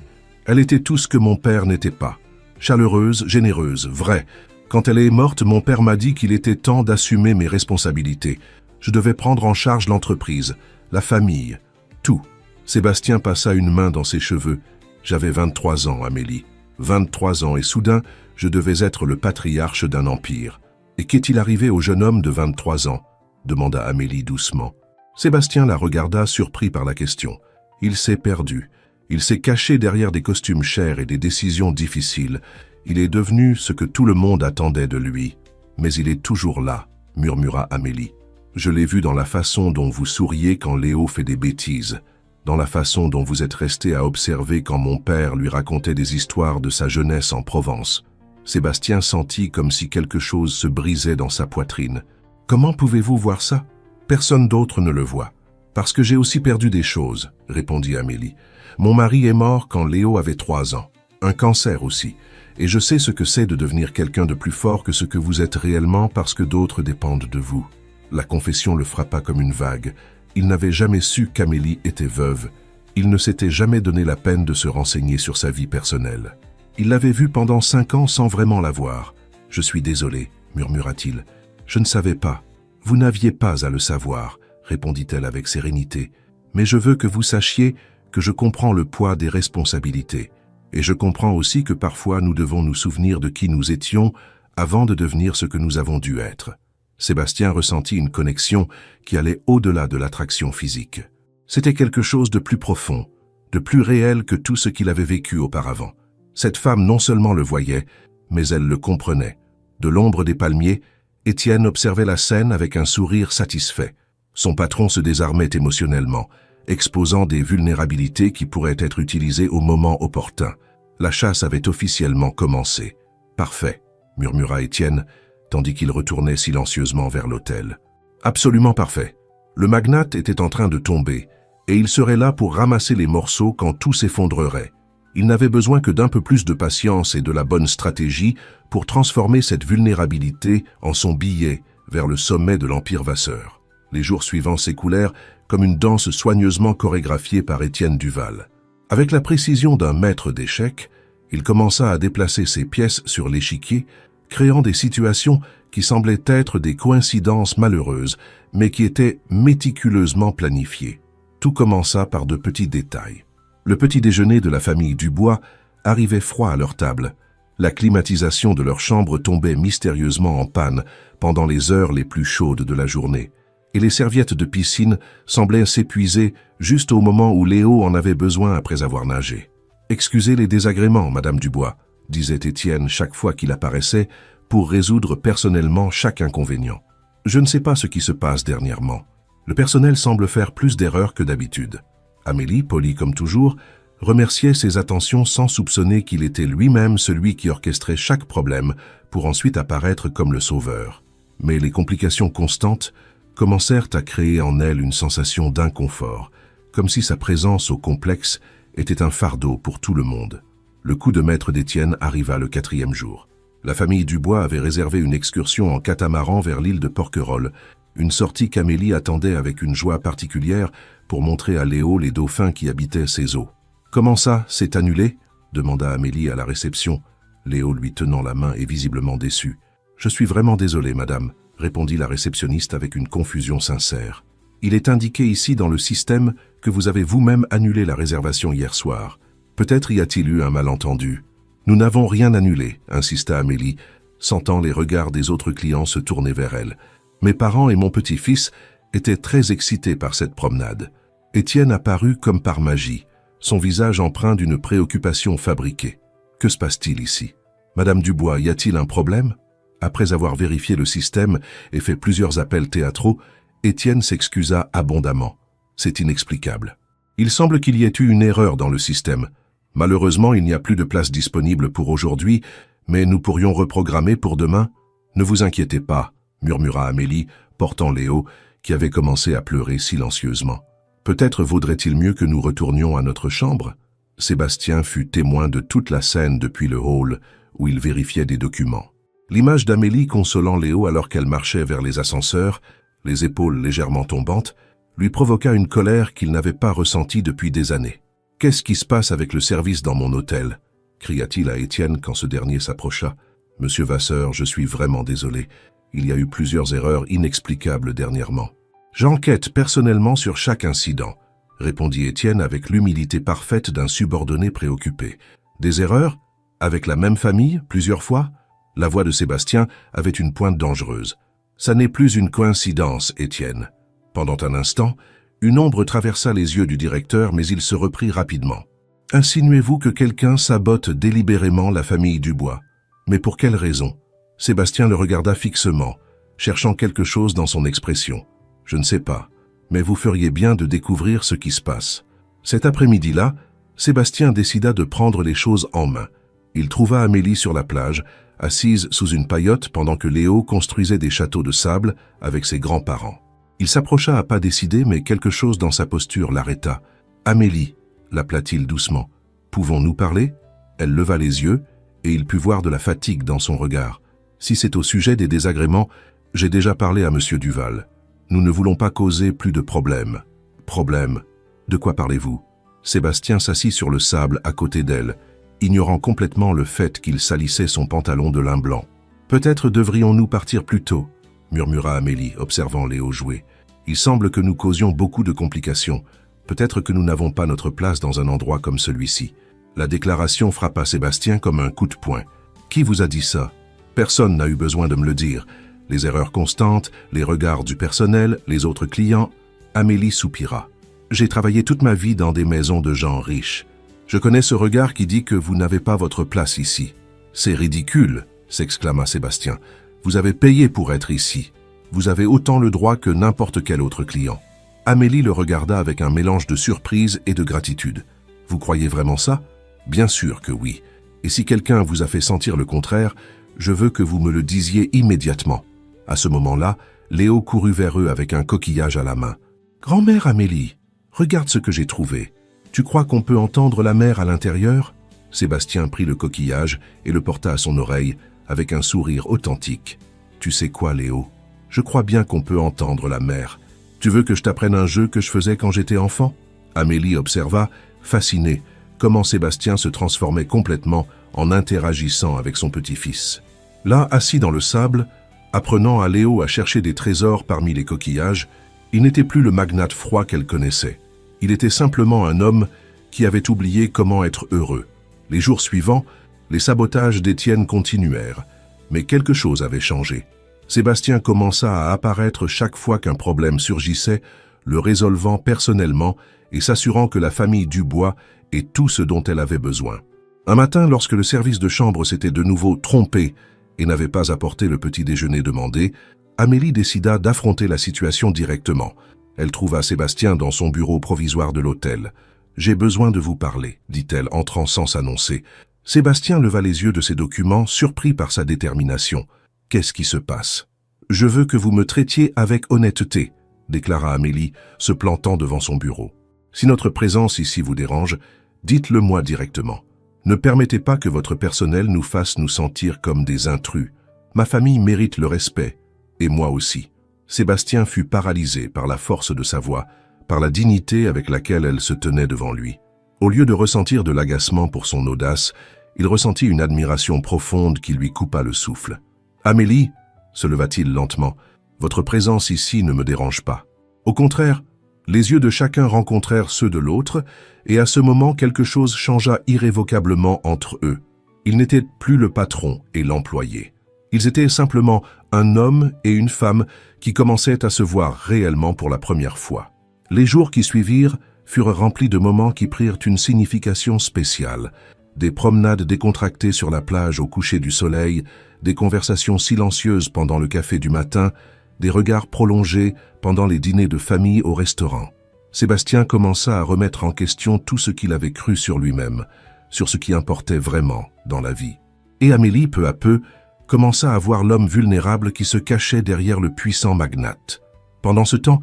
tout ce que mon père n'était pas. Chaleureuse, généreuse, vraie. Quand elle est morte, mon père m'a dit qu'il était temps d'assumer mes responsabilités. Je devais prendre en charge l'entreprise, la famille, tout. Sébastien passa une main dans ses cheveux. J'avais 23 ans, Amélie. 23 ans, et soudain, je devais être le patriarche d'un empire. Et qu'est-il arrivé au jeune homme de 23 ans? Demanda Amélie doucement. Sébastien la regarda, surpris par la question. Il s'est perdu. Il s'est caché derrière des costumes chers et des décisions difficiles. Il est devenu ce que tout le monde attendait de lui. Mais il est toujours là, murmura Amélie. Je l'ai vu dans la façon dont vous souriez quand Léo fait des bêtises, dans la façon dont vous êtes resté à observer quand mon père lui racontait des histoires de sa jeunesse en Provence. Sébastien sentit comme si quelque chose se brisait dans sa poitrine. Comment pouvez-vous voir ça? Personne d'autre ne le voit. Parce que j'ai aussi perdu des choses, répondit Amélie. Mon mari est mort quand Léo avait 3 ans. Un cancer aussi. Et je sais ce que c'est de devenir quelqu'un de plus fort que ce que vous êtes réellement parce que d'autres dépendent de vous. La confession le frappa comme une vague. Il n'avait jamais su qu'Amélie était veuve. Il ne s'était jamais donné la peine de se renseigner sur sa vie personnelle. Il l'avait vue pendant 5 ans sans vraiment la voir. « Je suis désolé, » murmura-t-il. « Je ne savais pas. Vous n'aviez pas à le savoir, » répondit-elle avec sérénité. « Mais je veux que vous sachiez que je comprends le poids des responsabilités. Et je comprends aussi que parfois nous devons nous souvenir de qui nous étions avant de devenir ce que nous avons dû être. » Sébastien ressentit une connexion qui allait au-delà de l'attraction physique. C'était quelque chose de plus profond, de plus réel que tout ce qu'il avait vécu auparavant. Cette femme non seulement le voyait, mais elle le comprenait. De l'ombre des palmiers, Étienne observait la scène avec un sourire satisfait. Son patron se désarmait émotionnellement, exposant des vulnérabilités qui pourraient être utilisées au moment opportun. La chasse avait officiellement commencé. « Parfait », murmura Étienne, tandis qu'il retournait silencieusement vers l'hôtel. « Absolument parfait. Le magnate était en train de tomber, et il serait là pour ramasser les morceaux quand tout s'effondrerait. Il n'avait besoin que d'un peu plus de patience et de la bonne stratégie pour transformer cette vulnérabilité en son billet vers le sommet de l'Empire Vasseur. Les jours suivants s'écoulèrent comme une danse soigneusement chorégraphiée par Étienne Duval. Avec la précision d'un maître d'échecs, il commença à déplacer ses pièces sur l'échiquier, créant des situations qui semblaient être des coïncidences malheureuses, mais qui étaient méticuleusement planifiées. Tout commença par de petits détails. Le petit déjeuner de la famille Dubois arrivait froid à leur table. La climatisation de leur chambre tombait mystérieusement en panne pendant les heures les plus chaudes de la journée, et les serviettes de piscine semblaient s'épuiser juste au moment où Léo en avait besoin après avoir nagé. « Excusez les désagréments, Madame Dubois », disait Étienne chaque fois qu'il apparaissait pour résoudre personnellement chaque inconvénient. « Je ne sais pas ce qui se passe dernièrement. Le personnel semble faire plus d'erreurs que d'habitude. » Amélie, polie comme toujours, remerciait ses attentions sans soupçonner qu'il était lui-même celui qui orchestrait chaque problème pour ensuite apparaître comme le sauveur. Mais les complications constantes commencèrent à créer en elle une sensation d'inconfort, comme si sa présence au complexe était un fardeau pour tout le monde. Le coup de maître d'Étienne arriva le 4e jour. La famille Dubois avait réservé une excursion en catamaran vers l'île de Porquerolles, une sortie qu'Amélie attendait avec une joie particulière pour montrer à Léo les dauphins qui habitaient ses eaux. « Comment ça, c'est annulé ?» demanda Amélie à la réception, Léo lui tenant la main et visiblement déçu. « Je suis vraiment désolé, madame », répondit la réceptionniste avec une confusion sincère. « Il est indiqué ici dans le système que vous avez vous-même annulé la réservation hier soir. Peut-être y a-t-il eu un malentendu. »« Nous n'avons rien annulé, » insista Amélie, sentant les regards des autres clients se tourner vers elle. « Mes parents et mon petit-fils étaient très excités par cette promenade. » Étienne apparut comme par magie, son visage empreint d'une préoccupation fabriquée. « Que se passe-t-il ici? Madame Dubois, y a-t-il un problème ?» Après avoir vérifié le système et fait plusieurs appels théâtraux, Étienne s'excusa abondamment. « C'est inexplicable. Il semble qu'il y ait eu une erreur dans le système. Malheureusement, il n'y a plus de place disponible pour aujourd'hui, mais nous pourrions reprogrammer pour demain. Ne vous inquiétez pas, » murmura Amélie, portant Léo, qui avait commencé à pleurer silencieusement. « Peut-être vaudrait-il mieux que nous retournions à notre chambre ?» Sébastien fut témoin de toute la scène depuis le hall, où il vérifiait des documents. L'image d'Amélie consolant Léo alors qu'elle marchait vers les ascenseurs, les épaules légèrement tombantes, lui provoqua une colère qu'il n'avait pas ressentie depuis des années. « Qu'est-ce qui se passe avec le service dans mon hôtel ?» cria-t-il à Étienne quand ce dernier s'approcha. « Monsieur Vasseur, je suis vraiment désolé. Il y a eu plusieurs erreurs inexplicables dernièrement. »« J'enquête personnellement sur chaque incident, » répondit Étienne avec l'humilité parfaite d'un subordonné préoccupé. « Des erreurs? Avec la même famille, plusieurs fois ?» La voix de Sébastien avait une pointe dangereuse. « Ça n'est plus une coïncidence, Étienne. » Pendant un instant, une ombre traversa les yeux du directeur, mais il se reprit rapidement. « Insinuez-vous que quelqu'un sabote délibérément la famille Dubois? Mais pour quelle raison ?» Sébastien le regarda fixement, cherchant quelque chose dans son expression. « Je ne sais pas, mais vous feriez bien de découvrir ce qui se passe. » Cet après-midi-là, Sébastien décida de prendre les choses en main. Il trouva Amélie sur la plage, assise sous une paillote pendant que Léo construisait des châteaux de sable avec ses grands-parents. Il s'approcha à pas décidés, mais quelque chose dans sa posture l'arrêta. « Amélie » l'appela-t-il doucement. « Pouvons-nous parler ?» Elle leva les yeux, et il put voir de la fatigue dans son regard. « Si c'est au sujet des désagréments, j'ai déjà parlé à Monsieur Duval. Nous ne voulons pas causer plus de problèmes. »« Problèmes ? De quoi parlez-vous » Sébastien s'assit sur le sable à côté d'elle, ignorant complètement le fait qu'il salissait son pantalon de lin blanc. « Peut-être devrions-nous partir plus tôt » murmura Amélie, observant Léo jouer. « Il semble que nous causions beaucoup de complications. Peut-être que nous n'avons pas notre place dans un endroit comme celui-ci. » La déclaration frappa Sébastien comme un coup de poing. « Qui vous a dit ça ? Personne n'a eu besoin de me le dire. Les erreurs constantes, les regards du personnel, les autres clients. » Amélie soupira. « J'ai travaillé toute ma vie dans des maisons de gens riches. Je connais ce regard qui dit que vous n'avez pas votre place ici. C'est ridicule, s'exclama Sébastien. Vous avez payé pour être ici. Vous avez autant le droit que n'importe quel autre client. Amélie le regarda avec un mélange de surprise et de gratitude. Vous croyez vraiment ça? Bien sûr que oui. Et si quelqu'un vous a fait sentir le contraire, je veux que vous me le disiez immédiatement. À ce moment-là, Léo courut vers eux avec un coquillage à la main. « Grand-mère Amélie, regarde ce que j'ai trouvé. Tu crois qu'on peut entendre la mer à l'intérieur ?» Sébastien prit le coquillage et le porta à son oreille avec un sourire authentique. « Tu sais quoi, Léo? Je crois bien qu'on peut entendre la mer. Tu veux que je t'apprenne un jeu que je faisais quand j'étais enfant ?» Amélie observa, fascinée, comment Sébastien se transformait complètement en interagissant avec son petit-fils. Là, assis dans le sable, apprenant à Léo à chercher des trésors parmi les coquillages, il n'était plus le magnate froid qu'elle connaissait. Il était simplement un homme qui avait oublié comment être heureux. Les jours suivants, les sabotages d'Étienne continuèrent, mais quelque chose avait changé. Sébastien commença à apparaître chaque fois qu'un problème surgissait, le résolvant personnellement et s'assurant que la famille Dubois ait tout ce dont elle avait besoin. Un matin, lorsque le service de chambre s'était de nouveau trompé et n'avait pas apporté le petit déjeuner demandé, Amélie décida d'affronter la situation directement. Elle trouva Sébastien dans son bureau provisoire de l'hôtel. « J'ai besoin de vous parler », dit-elle, entrant sans s'annoncer. Sébastien leva les yeux de ses documents, surpris par sa détermination. « Qu'est-ce qui se passe ?»« Je veux que vous me traitiez avec honnêteté », déclara Amélie, se plantant devant son bureau. « Si notre présence ici vous dérange, dites-le moi directement. Ne permettez pas que votre personnel nous fasse nous sentir comme des intrus. Ma famille mérite le respect, et moi aussi. » Sébastien fut paralysé par la force de sa voix, par la dignité avec laquelle elle se tenait devant lui. Au lieu de ressentir de l'agacement pour son audace, il ressentit une admiration profonde qui lui coupa le souffle. « Amélie, » se leva-t-il lentement, « votre présence ici ne me dérange pas. Au contraire, les yeux de chacun rencontrèrent ceux de l'autre, et à ce moment quelque chose changea irrévocablement entre eux. Ils n'étaient plus le patron et l'employé. Ils étaient simplement un homme et une femme qui commençaient à se voir réellement pour la première fois. Les jours qui suivirent furent remplis de moments qui prirent une signification spéciale. Des promenades décontractées sur la plage au coucher du soleil, des conversations silencieuses pendant le café du matin, des regards prolongés pendant les dîners de famille au restaurant. Sébastien commença à remettre en question tout ce qu'il avait cru sur lui-même, sur ce qui importait vraiment dans la vie. Et Amélie, peu à peu, commença à voir l'homme vulnérable qui se cachait derrière le puissant magnate. Pendant ce temps,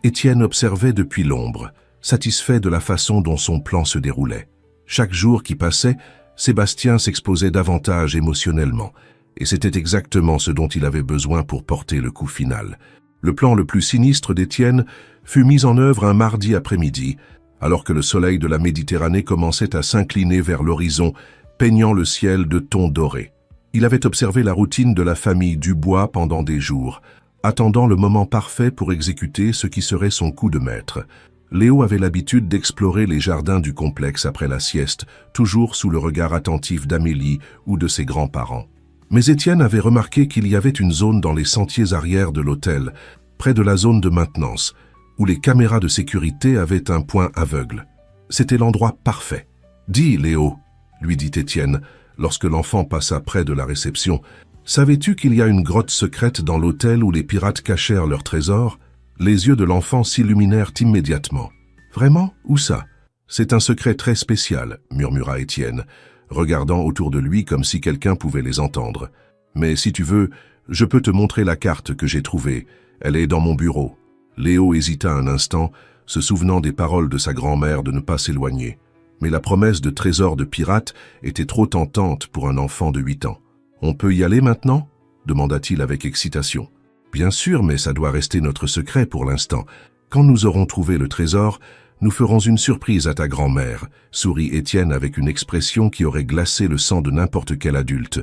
Étienne observait depuis l'ombre, satisfait de la façon dont son plan se déroulait. Chaque jour qui passait, Sébastien s'exposait davantage émotionnellement, et c'était exactement ce dont il avait besoin pour porter le coup final. Le plan le plus sinistre d'Étienne fut mis en œuvre un mardi après-midi, alors que le soleil de la Méditerranée commençait à s'incliner vers l'horizon, peignant le ciel de tons dorés. Il avait observé la routine de la famille Dubois pendant des jours, attendant le moment parfait pour exécuter ce qui serait son coup de maître. Léo avait l'habitude d'explorer les jardins du complexe après la sieste, toujours sous le regard attentif d'Amélie ou de ses grands-parents. Mais Étienne avait remarqué qu'il y avait une zone dans les sentiers arrière de l'hôtel, près de la zone de maintenance, où les caméras de sécurité avaient un point aveugle. C'était l'endroit parfait. « Dis, Léo », lui dit Étienne, lorsque l'enfant passa près de la réception, « savais-tu qu'il y a une grotte secrète dans l'hôtel où les pirates cachèrent leurs trésors ?» Les yeux de l'enfant s'illuminèrent immédiatement. « Vraiment? Où ça? »« C'est un secret très spécial, » murmura Étienne, regardant autour de lui comme si quelqu'un pouvait les entendre. « Mais si tu veux, je peux te montrer la carte que j'ai trouvée. Elle est dans mon bureau. » Léo hésita un instant, se souvenant des paroles de sa grand-mère de ne pas s'éloigner. Mais la promesse de trésor de pirates était trop tentante pour un enfant de 8 ans. « On peut y aller maintenant » demanda-t-il avec excitation. « Bien sûr, mais ça doit rester notre secret pour l'instant. Quand nous aurons trouvé le trésor, nous ferons une surprise à ta grand-mère, » sourit Étienne avec une expression qui aurait glacé le sang de n'importe quel adulte,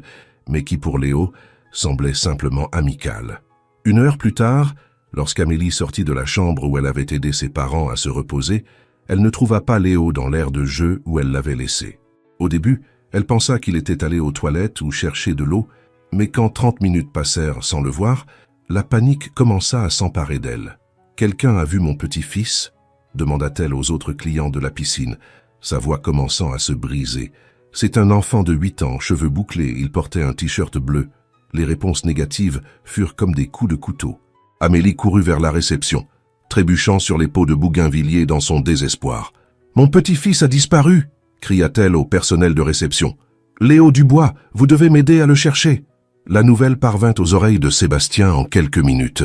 mais qui pour Léo semblait simplement amicale. 1 heure plus tard, lorsqu'Amélie sortit de la chambre où elle avait aidé ses parents à se reposer, elle ne trouva pas Léo dans l'aire de jeu où elle l'avait laissé. Au début, elle pensa qu'il était allé aux toilettes ou chercher de l'eau, mais quand 30 minutes passèrent sans le voir, la panique commença à s'emparer d'elle. « Quelqu'un a vu mon petit-fils » demanda-t-elle aux autres clients de la piscine. sa voix commençant à se briser. « C'est un enfant de 8 ans, cheveux bouclés, il portait un t-shirt bleu. » Les réponses négatives furent comme des coups de couteau. Amélie courut vers la réception, trébuchant sur les pots de Bougainvilliers dans son désespoir. « Mon petit-fils a disparu !» cria-t-elle au personnel de réception. « Léo Dubois, vous devez m'aider à le chercher !» La nouvelle parvint aux oreilles de Sébastien en quelques minutes.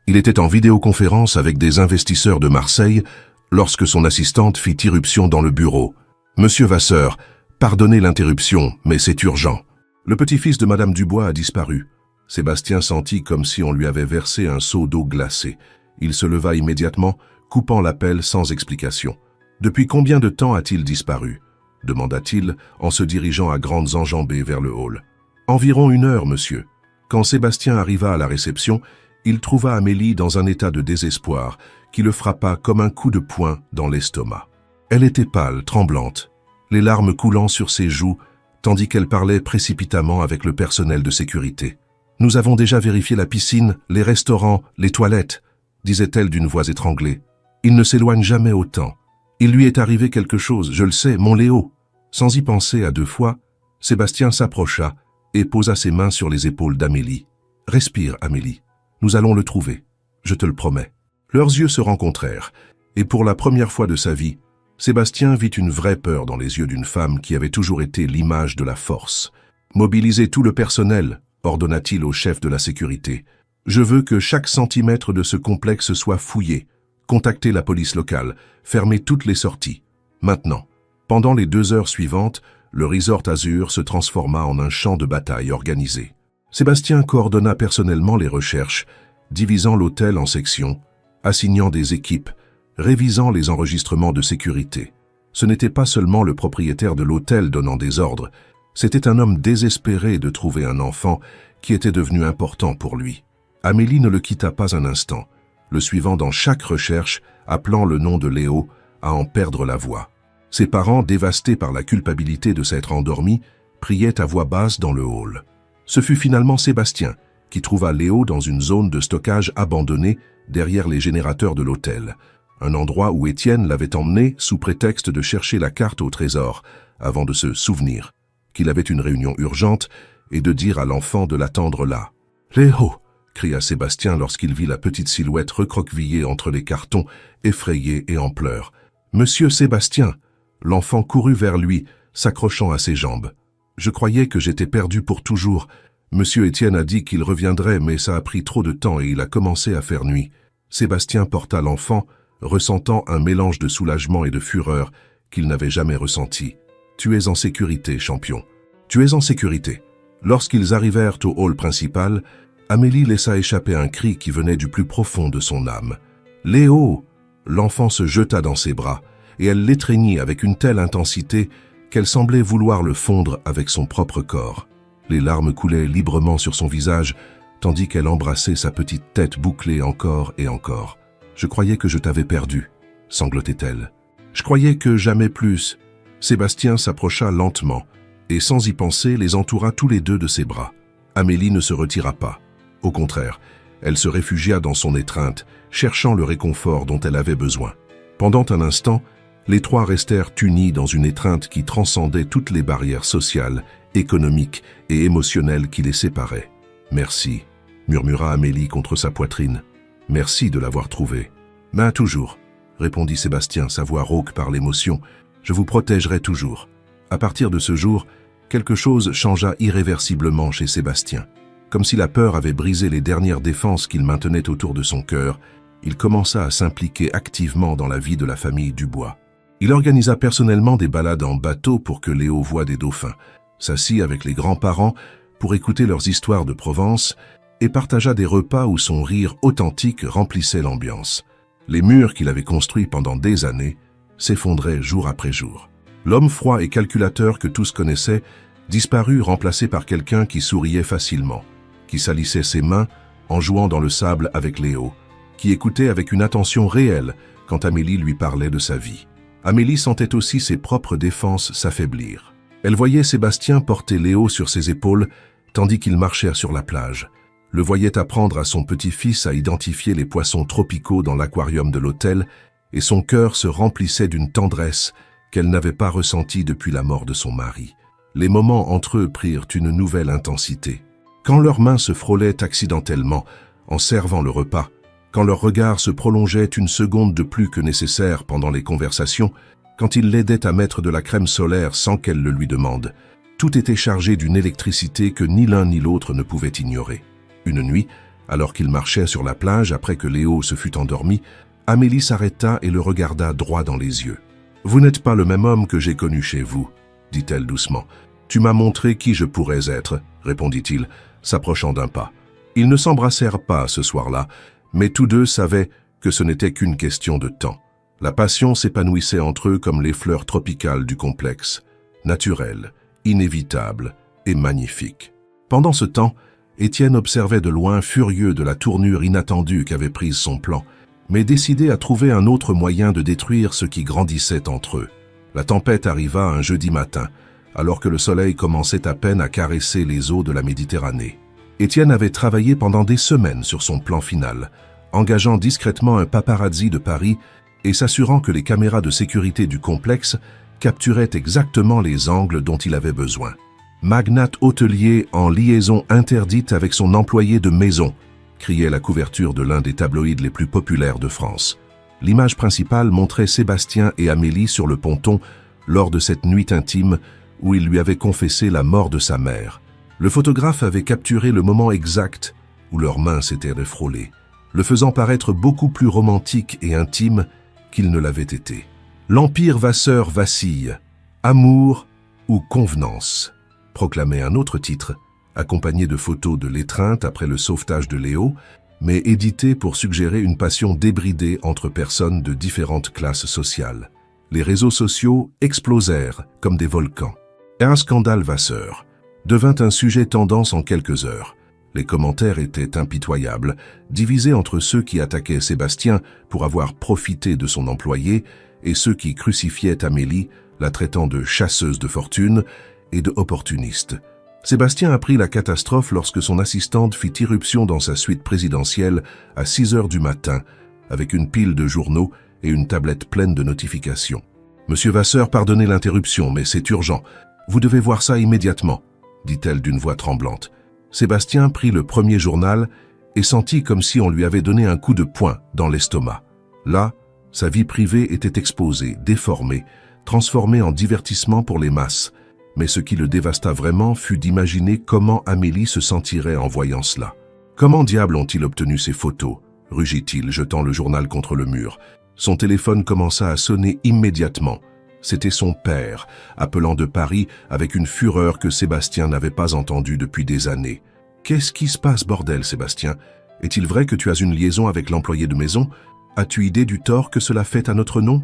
Il était en vidéoconférence avec des investisseurs de Marseille lorsque son assistante fit irruption dans le bureau. « Monsieur Vasseur, pardonnez l'interruption, mais c'est urgent. Le petit-fils de Madame Dubois a disparu. » Sébastien sentit comme si on lui avait versé un seau d'eau glacée. Il se leva immédiatement, coupant l'appel sans explication. « Depuis combien de temps a-t-il disparu ?» demanda-t-il en se dirigeant à grandes enjambées vers le hall. « Environ 1 heure, monsieur. » Quand Sébastien arriva à la réception, il trouva Amélie dans un état de désespoir qui le frappa comme un coup de poing dans l'estomac. Elle était pâle, tremblante, les larmes coulant sur ses joues, tandis qu'elle parlait précipitamment avec le personnel de sécurité. « Nous avons déjà vérifié la piscine, les restaurants, les toilettes, » disait-elle d'une voix étranglée. « Il ne s'éloigne jamais autant. Il lui est arrivé quelque chose, je le sais, mon Léo. » Sans y penser à 2 fois, Sébastien s'approcha et posa ses mains sur les épaules d'Amélie. « Respire, Amélie. Nous allons le trouver. Je te le promets. » Leurs yeux se rencontrèrent, et pour la première fois de sa vie, Sébastien vit une vraie peur dans les yeux d'une femme qui avait toujours été l'image de la force. « Mobilisez tout le personnel, » ordonna-t-il au chef de la sécurité. « Je veux que chaque centimètre de ce complexe soit fouillé. Contactez la police locale, fermez toutes les sorties. Maintenant. » Pendant les 2 heures suivantes, le resort Azur se transforma en un champ de bataille organisé. Sébastien coordonna personnellement les recherches, divisant l'hôtel en sections, assignant des équipes, révisant les enregistrements de sécurité. Ce n'était pas seulement le propriétaire de l'hôtel donnant des ordres, c'était un homme désespéré de trouver un enfant qui était devenu important pour lui. Amélie ne le quitta pas un instant, le suivant dans chaque recherche, appelant le nom de Léo à en perdre la voix. Ses parents, dévastés par la culpabilité de s'être endormis, priaient à voix basse dans le hall. Ce fut finalement Sébastien qui trouva Léo dans une zone de stockage abandonnée derrière les générateurs de l'hôtel, un endroit où Étienne l'avait emmené sous prétexte de chercher la carte au trésor, avant de se souvenir qu'il avait une réunion urgente et de dire à l'enfant de l'attendre là. « Léo !» cria Sébastien lorsqu'il vit la petite silhouette recroquevillée entre les cartons, effrayée et en pleurs. « Monsieur Sébastien !» L'enfant courut vers lui, s'accrochant à ses jambes. « Je croyais que j'étais perdu pour toujours. Monsieur Étienne a dit qu'il reviendrait, mais ça a pris trop de temps et il a commencé à faire nuit. » Sébastien porta l'enfant, ressentant un mélange de soulagement et de fureur qu'il n'avait jamais ressenti. « Tu es en sécurité, champion. Tu es en sécurité. » Lorsqu'ils arrivèrent au hall principal, Amélie laissa échapper un cri qui venait du plus profond de son âme. « Léo !» L'enfant se jeta dans ses bras, et elle l'étreignit avec une telle intensité qu'elle semblait vouloir le fondre avec son propre corps. Les larmes coulaient librement sur son visage, tandis qu'elle embrassait sa petite tête bouclée encore et encore. « Je croyais que je t'avais perdu, » sanglotait-elle. « Je croyais que jamais plus. » Sébastien s'approcha lentement, et sans y penser, les entoura tous les 2 de ses bras. Amélie ne se retira pas. Au contraire, elle se réfugia dans son étreinte, cherchant le réconfort dont elle avait besoin. Pendant un instant, les 3 restèrent unis dans une étreinte qui transcendait toutes les barrières sociales, économiques et émotionnelles qui les séparaient. « Merci », murmura Amélie contre sa poitrine. « Merci de l'avoir trouvé. »« Mais toujours », répondit Sébastien, sa voix rauque par l'émotion. « Je vous protégerai toujours. » À partir de ce jour, quelque chose changea irréversiblement chez Sébastien. Comme si la peur avait brisé les dernières défenses qu'il maintenait autour de son cœur, il commença à s'impliquer activement dans la vie de la famille Dubois. Il organisa personnellement des balades en bateau pour que Léo voie des dauphins, s'assit avec les grands-parents pour écouter leurs histoires de Provence et partagea des repas où son rire authentique remplissait l'ambiance. Les murs qu'il avait construits pendant des années s'effondraient jour après jour. L'homme froid et calculateur que tous connaissaient disparut remplacé par quelqu'un qui souriait facilement, qui salissait ses mains en jouant dans le sable avec Léo, qui écoutait avec une attention réelle quand Amélie lui parlait de sa vie. Amélie sentait aussi ses propres défenses s'affaiblir. Elle voyait Sébastien porter Léo sur ses épaules tandis qu'ils marchèrent sur la plage, le voyait apprendre à son petit-fils à identifier les poissons tropicaux dans l'aquarium de l'hôtel et son cœur se remplissait d'une tendresse qu'elle n'avait pas ressenti depuis la mort de son mari. Les moments entre eux prirent une nouvelle intensité. Quand leurs mains se frôlaient accidentellement, en servant le repas, quand leurs regards se prolongeaient une seconde de plus que nécessaire pendant les conversations, quand il l'aidait à mettre de la crème solaire sans qu'elle le lui demande, tout était chargé d'une électricité que ni l'un ni l'autre ne pouvait ignorer. Une nuit, alors qu'il marchait sur la plage après que Léo se fut endormi, Amélie s'arrêta et le regarda droit dans les yeux. « Vous n'êtes pas le même homme que j'ai connu chez vous, » dit-elle doucement. « Tu m'as montré qui je pourrais être, » répondit-il, s'approchant d'un pas. Ils ne s'embrassèrent pas ce soir-là, mais tous deux savaient que ce n'était qu'une question de temps. La passion s'épanouissait entre eux comme les fleurs tropicales du complexe, naturelles, inévitables et magnifiques. Pendant ce temps, Étienne observait de loin, furieux de la tournure inattendue qu'avait prise son plan, mais décidé à trouver un autre moyen de détruire ce qui grandissait entre eux. La tempête arriva un jeudi matin, alors que le soleil commençait à peine à caresser les eaux de la Méditerranée. Étienne avait travaillé pendant des semaines sur son plan final, engageant discrètement un paparazzi de Paris et s'assurant que les caméras de sécurité du complexe capturaient exactement les angles dont il avait besoin. Magnate hôtelier en liaison interdite avec son employé de maison, criait la couverture de l'un des tabloïds les plus populaires de France. L'image principale montrait Sébastien et Amélie sur le ponton lors de cette nuit intime où il lui avait confessé la mort de sa mère. Le photographe avait capturé le moment exact où leurs mains s'étaient frôlées, le faisant paraître beaucoup plus romantique et intime qu'il ne l'avait été. L'empire Vasseur vacille, amour ou convenance, proclamait un autre titre, accompagné de photos de l'étreinte après le sauvetage de Léo, mais édité pour suggérer une passion débridée entre personnes de différentes classes sociales. Les réseaux sociaux explosèrent comme des volcans. Et un scandale Vasseur devint un sujet tendance en quelques heures. Les commentaires étaient impitoyables, divisés entre ceux qui attaquaient Sébastien pour avoir profité de son employé et ceux qui crucifiaient Amélie, la traitant de chasseuse de fortune et de opportuniste. Sébastien apprit la catastrophe lorsque son assistante fit irruption dans sa suite présidentielle à 6 heures du matin, avec une pile de journaux et une tablette pleine de notifications. « Monsieur Vasseur, pardonnez l'interruption, mais c'est urgent. Vous devez voir ça immédiatement, » dit-elle d'une voix tremblante. Sébastien prit le premier journal et sentit comme si on lui avait donné un coup de poing dans l'estomac. Là, sa vie privée était exposée, déformée, transformée en divertissement pour les masses. Mais ce qui le dévasta vraiment fut d'imaginer comment Amélie se sentirait en voyant cela. « Comment diable ont-ils obtenu ces photos ?» rugit-il, jetant le journal contre le mur. Son téléphone commença à sonner immédiatement. C'était son père, appelant de Paris avec une fureur que Sébastien n'avait pas entendue depuis des années. « Qu'est-ce qui se passe, bordel, Sébastien? Est-il vrai que tu as une liaison avec l'employé de maison? As-tu idée du tort que cela fait à notre nom?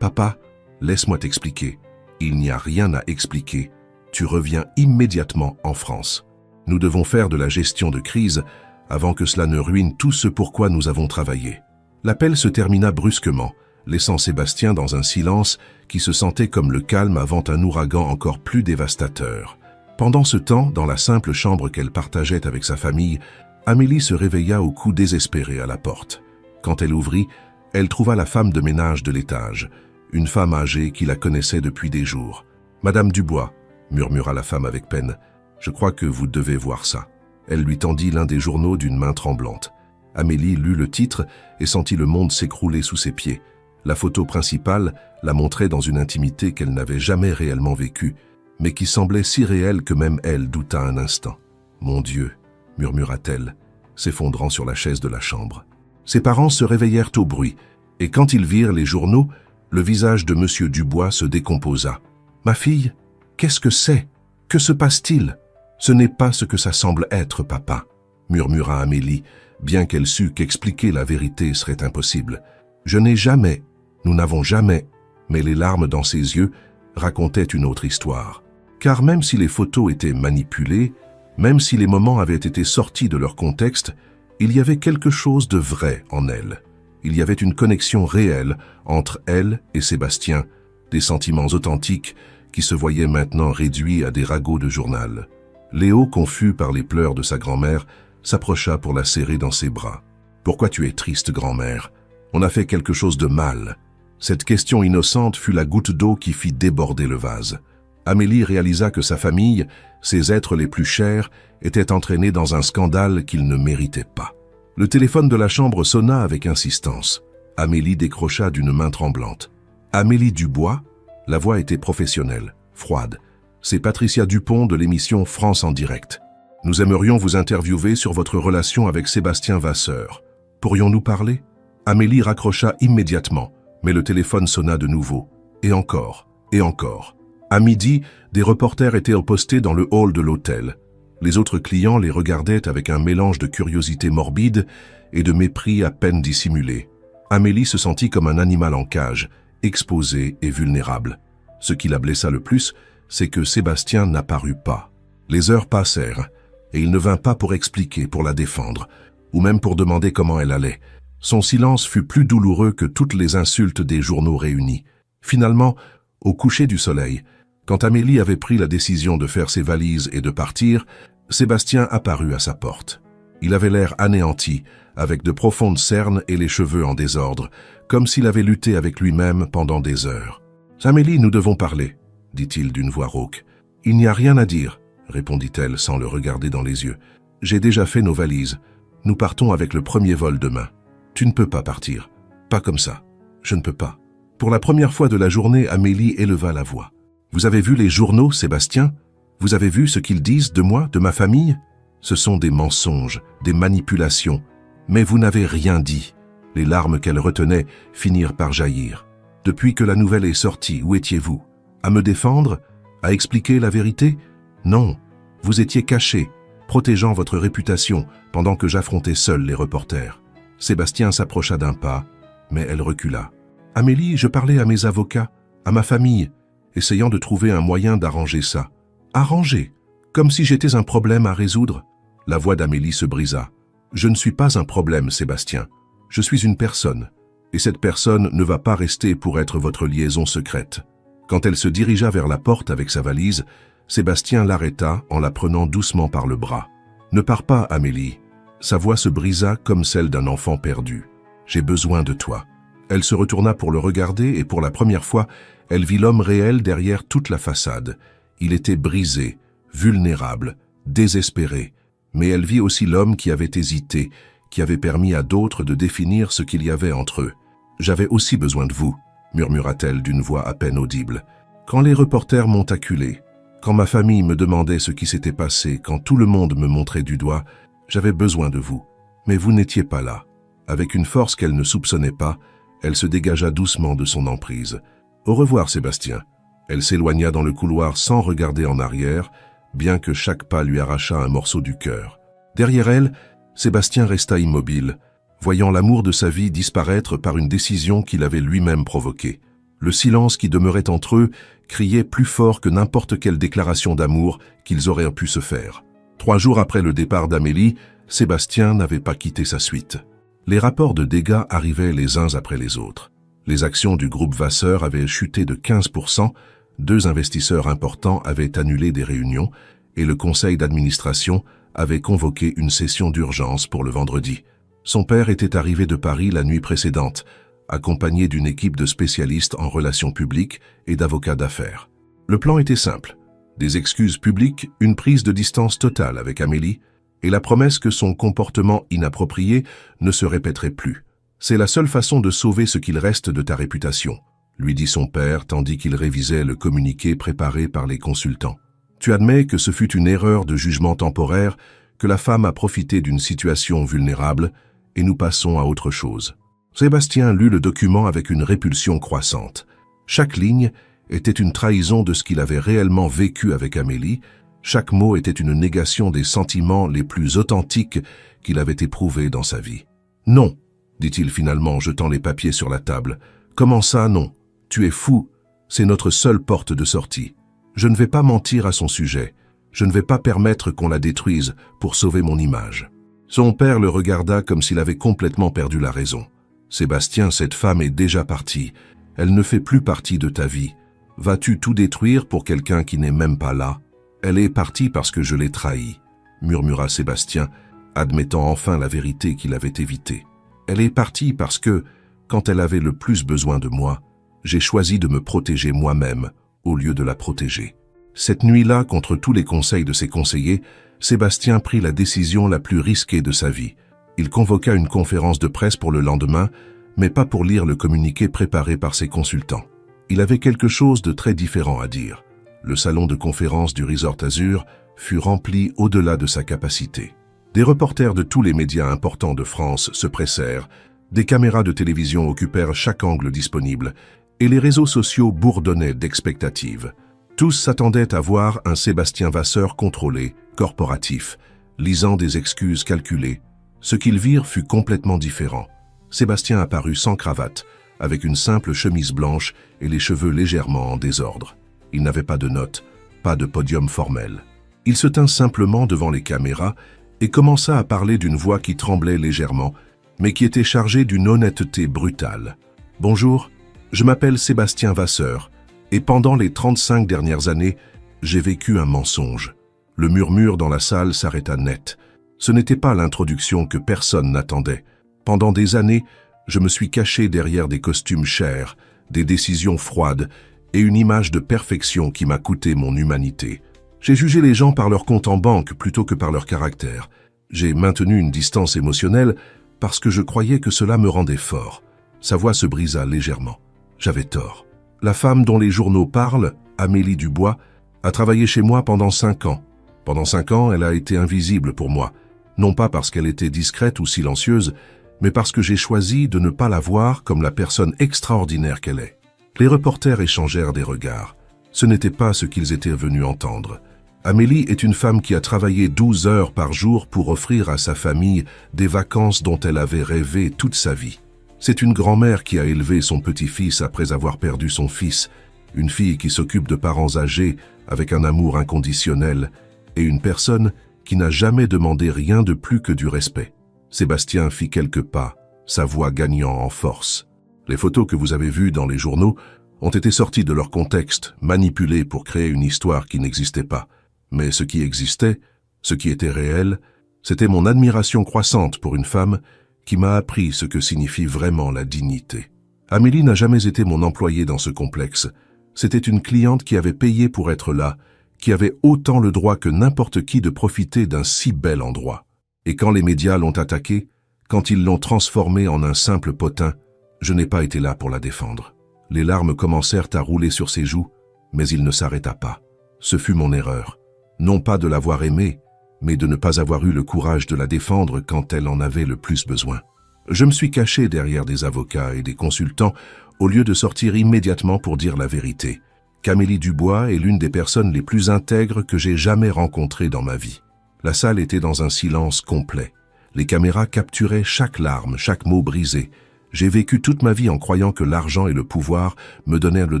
Papa, laisse-moi t'expliquer. Il n'y a rien à expliquer. Tu reviens immédiatement en France. Nous devons faire de la gestion de crise avant que cela ne ruine tout ce pourquoi nous avons travaillé. » L'appel se termina brusquement, laissant Sébastien dans un silence qui se sentait comme le calme avant un ouragan encore plus dévastateur. Pendant ce temps, dans la simple chambre qu'elle partageait avec sa famille, Amélie se réveilla au coup désespéré à la porte. Quand elle ouvrit, elle trouva la femme de ménage de l'étage, une femme âgée qui la connaissait depuis des jours. « Madame Dubois, » murmura la femme avec peine, « je crois que vous devez voir ça. » Elle lui tendit l'un des journaux d'une main tremblante. Amélie lut le titre et sentit le monde s'écrouler sous ses pieds. La photo principale la montrait dans une intimité qu'elle n'avait jamais réellement vécue, mais qui semblait si réelle que même elle douta un instant. « Mon Dieu !» murmura-t-elle, s'effondrant sur la chaise de la chambre. Ses parents se réveillèrent au bruit, et quand ils virent les journaux, le visage de M. Dubois se décomposa. « Ma fille, qu'est-ce que c'est? Que se passe-t-il? Ce n'est pas ce que ça semble être, papa, » murmura Amélie, bien qu'elle sût qu'expliquer la vérité serait impossible. « Je n'ai jamais, nous n'avons jamais, » mais les larmes dans ses yeux racontaient une autre histoire. Car même si les photos étaient manipulées, même si les moments avaient été sortis de leur contexte, il y avait quelque chose de vrai en elle. Il y avait une connexion réelle entre elle et Sébastien, des sentiments authentiques qui se voyaient maintenant réduits à des ragots de journal. Léo, confus par les pleurs de sa grand-mère, s'approcha pour la serrer dans ses bras. « Pourquoi tu es triste, grand-mère? On a fait quelque chose de mal. » Cette question innocente fut la goutte d'eau qui fit déborder le vase. Amélie réalisa que sa famille, ses êtres les plus chers, étaient entraînés dans un scandale qu'ils ne méritaient pas. Le téléphone de la chambre sonna avec insistance. Amélie décrocha d'une main tremblante. Amélie Dubois, la voix était professionnelle, froide. C'est Patricia Dupont de l'émission France en direct. Nous aimerions vous interviewer sur votre relation avec Sébastien Vasseur. Pourrions-nous parler? Amélie raccrocha immédiatement, mais le téléphone sonna de nouveau. Et encore, et encore. À midi, des reporters étaient postés dans le hall de l'hôtel. Les autres clients les regardaient avec un mélange de curiosité morbide et de mépris à peine dissimulé. Amélie se sentit comme un animal en cage, exposé et vulnérable. Ce qui la blessa le plus, c'est que Sébastien n'apparut pas. Les heures passèrent, et il ne vint pas pour expliquer, pour la défendre, ou même pour demander comment elle allait. Son silence fut plus douloureux que toutes les insultes des journaux réunis. Finalement, au coucher du soleil, quand Amélie avait pris la décision de faire ses valises et de partir, Sébastien apparut à sa porte. Il avait l'air anéanti, avec de profondes cernes et les cheveux en désordre, comme s'il avait lutté avec lui-même pendant des heures. « Amélie, nous devons parler », dit-il d'une voix rauque. « Il n'y a rien à dire », répondit-elle sans le regarder dans les yeux. « J'ai déjà fait nos valises. Nous partons avec le premier vol demain. Tu ne peux pas partir. Pas comme ça. Je ne peux pas. » Pour la première fois de la journée, Amélie éleva la voix. « Vous avez vu les journaux, Sébastien? Vous avez vu ce qu'ils disent de moi, de ma famille? Ce sont des mensonges, des manipulations. Mais vous n'avez rien dit. » Les larmes qu'elle retenait finirent par jaillir. « Depuis que la nouvelle est sortie, où étiez-vous? À me défendre? À expliquer la vérité? Non, vous étiez caché, protégeant votre réputation pendant que j'affrontais seul les reporters. » Sébastien s'approcha d'un pas, mais elle recula. « Amélie, je parlais à mes avocats, à ma famille, essayant de trouver un moyen d'arranger ça. » « Arranger? Comme si j'étais un problème à résoudre ?» La voix d'Amélie se brisa. « Je ne suis pas un problème, Sébastien. Je suis une personne. Et cette personne ne va pas rester pour être votre liaison secrète. » Quand elle se dirigea vers la porte avec sa valise, Sébastien l'arrêta en la prenant doucement par le bras. « Ne pars pas, Amélie. » Sa voix se brisa comme celle d'un enfant perdu. « J'ai besoin de toi. » Elle se retourna pour le regarder et pour la première fois, elle vit l'homme réel derrière toute la façade. Il était brisé, vulnérable, désespéré. Mais elle vit aussi l'homme qui avait hésité, qui avait permis à d'autres de définir ce qu'il y avait entre eux. « J'avais aussi besoin de vous, » murmura-t-elle d'une voix à peine audible. « Quand les reporters m'ont acculé, quand ma famille me demandait ce qui s'était passé, quand tout le monde me montrait du doigt, j'avais besoin de vous. Mais vous n'étiez pas là. » Avec une force qu'elle ne soupçonnait pas, elle se dégagea doucement de son emprise. « Au revoir, Sébastien. » Elle s'éloigna dans le couloir sans regarder en arrière, bien que chaque pas lui arrachât un morceau du cœur. Derrière elle, Sébastien resta immobile, voyant l'amour de sa vie disparaître par une décision qu'il avait lui-même provoquée. Le silence qui demeurait entre eux criait plus fort que n'importe quelle déclaration d'amour qu'ils auraient pu se faire. 3 jours après le départ d'Amélie, Sébastien n'avait pas quitté sa suite. Les rapports de dégâts arrivaient les uns après les autres. Les actions du groupe Vasseur avaient chuté de 15%, 2 investisseurs importants avaient annulé des réunions et le conseil d'administration avait convoqué une session d'urgence pour le vendredi. Son père était arrivé de Paris la nuit précédente, accompagné d'une équipe de spécialistes en relations publiques et d'avocats d'affaires. Le plan était simple. Des excuses publiques, une prise de distance totale avec Amélie et la promesse que son comportement inapproprié ne se répéterait plus. « C'est la seule façon de sauver ce qu'il reste de ta réputation », lui dit son père tandis qu'il révisait le communiqué préparé par les consultants. « Tu admets que ce fut une erreur de jugement temporaire, que la femme a profité d'une situation vulnérable, et nous passons à autre chose. » Sébastien lut le document avec une répulsion croissante. Chaque ligne était une trahison de ce qu'il avait réellement vécu avec Amélie, chaque mot était une négation des sentiments les plus authentiques qu'il avait éprouvés dans sa vie. « Non », dit-il finalement en jetant les papiers sur la table. « Comment ça, non? Tu es fou, c'est notre seule porte de sortie. Je ne vais pas mentir à son sujet. Je ne vais pas permettre qu'on la détruise pour sauver mon image. » Son père le regarda comme s'il avait complètement perdu la raison. « Sébastien, cette femme est déjà partie. Elle ne fait plus partie de ta vie. Vas-tu tout détruire pour quelqu'un qui n'est même pas là? Elle est partie parce que je l'ai trahie, » murmura Sébastien, admettant enfin la vérité qu'il avait évitée. « Elle est partie parce que, quand elle avait le plus besoin de moi, J'ai choisi de me protéger moi-même au lieu de la protéger. Cette nuit-là, contre tous les conseils de ses conseillers, Sébastien prit la décision la plus risquée de sa vie. Il convoqua une conférence de presse pour le lendemain, mais pas pour lire le communiqué préparé par ses consultants. Il avait quelque chose de très différent à dire. Le salon de conférence du Resort Azur fut rempli au-delà de sa capacité. Des reporters de tous les médias importants de France se pressèrent, des caméras de télévision occupèrent chaque angle disponible, et les réseaux sociaux bourdonnaient d'expectatives. Tous s'attendaient à voir un Sébastien Vasseur contrôlé, corporatif, lisant des excuses calculées. Ce qu'ils virent fut complètement différent. Sébastien apparut sans cravate, avec une simple chemise blanche et les cheveux légèrement en désordre. Il n'avait pas de notes, pas de podium formel. Il se tint simplement devant les caméras et commença à parler d'une voix qui tremblait légèrement, mais qui était chargée d'une honnêteté brutale. « Bonjour, je m'appelle Sébastien Vasseur, et pendant les 35 dernières années, j'ai vécu un mensonge. » Le murmure dans la salle s'arrêta net. Ce n'était pas l'introduction que personne n'attendait. Pendant des années, je me suis caché derrière des costumes chers, des décisions froides et une image de perfection qui m'a coûté mon humanité. J'ai jugé les gens par leur compte en banque plutôt que par leur caractère. J'ai maintenu une distance émotionnelle parce que je croyais que cela me rendait fort. Sa voix se brisa légèrement. J'avais tort. La femme dont les journaux parlent, Amélie Dubois, a travaillé chez moi pendant 5 ans. Pendant 5 ans, elle a été invisible pour moi. Non pas parce qu'elle était discrète ou silencieuse, mais parce que j'ai choisi de ne pas la voir comme la personne extraordinaire qu'elle est. Les reporters échangèrent des regards. Ce n'était pas ce qu'ils étaient venus entendre. Amélie est une femme qui a travaillé 12 heures par jour pour offrir à sa famille des vacances dont elle avait rêvé toute sa vie. C'est une grand-mère qui a élevé son petit-fils après avoir perdu son fils, une fille qui s'occupe de parents âgés avec un amour inconditionnel et une personne qui n'a jamais demandé rien de plus que du respect. Sébastien fit quelques pas, sa voix gagnant en force. Les photos que vous avez vues dans les journaux ont été sorties de leur contexte, manipulées pour créer une histoire qui n'existait pas. Mais ce qui existait, ce qui était réel, c'était mon admiration croissante pour une femme qui m'a appris ce que signifie vraiment la dignité. Amélie n'a jamais été mon employée dans ce complexe. C'était une cliente qui avait payé pour être là, qui avait autant le droit que n'importe qui de profiter d'un si bel endroit. Et quand les médias l'ont attaquée, quand ils l'ont transformée en un simple potin, je n'ai pas été là pour la défendre. Les larmes commencèrent à rouler sur ses joues, mais il ne s'arrêta pas. Ce fut mon erreur. Non pas de l'avoir aimée, mais de ne pas avoir eu le courage de la défendre quand elle en avait le plus besoin. Je me suis caché derrière des avocats et des consultants au lieu de sortir immédiatement pour dire la vérité. Qu'Amélie Dubois est l'une des personnes les plus intègres que j'ai jamais rencontrées dans ma vie. La salle était dans un silence complet. Les caméras capturaient chaque larme, chaque mot brisé. J'ai vécu toute ma vie en croyant que l'argent et le pouvoir me donnaient le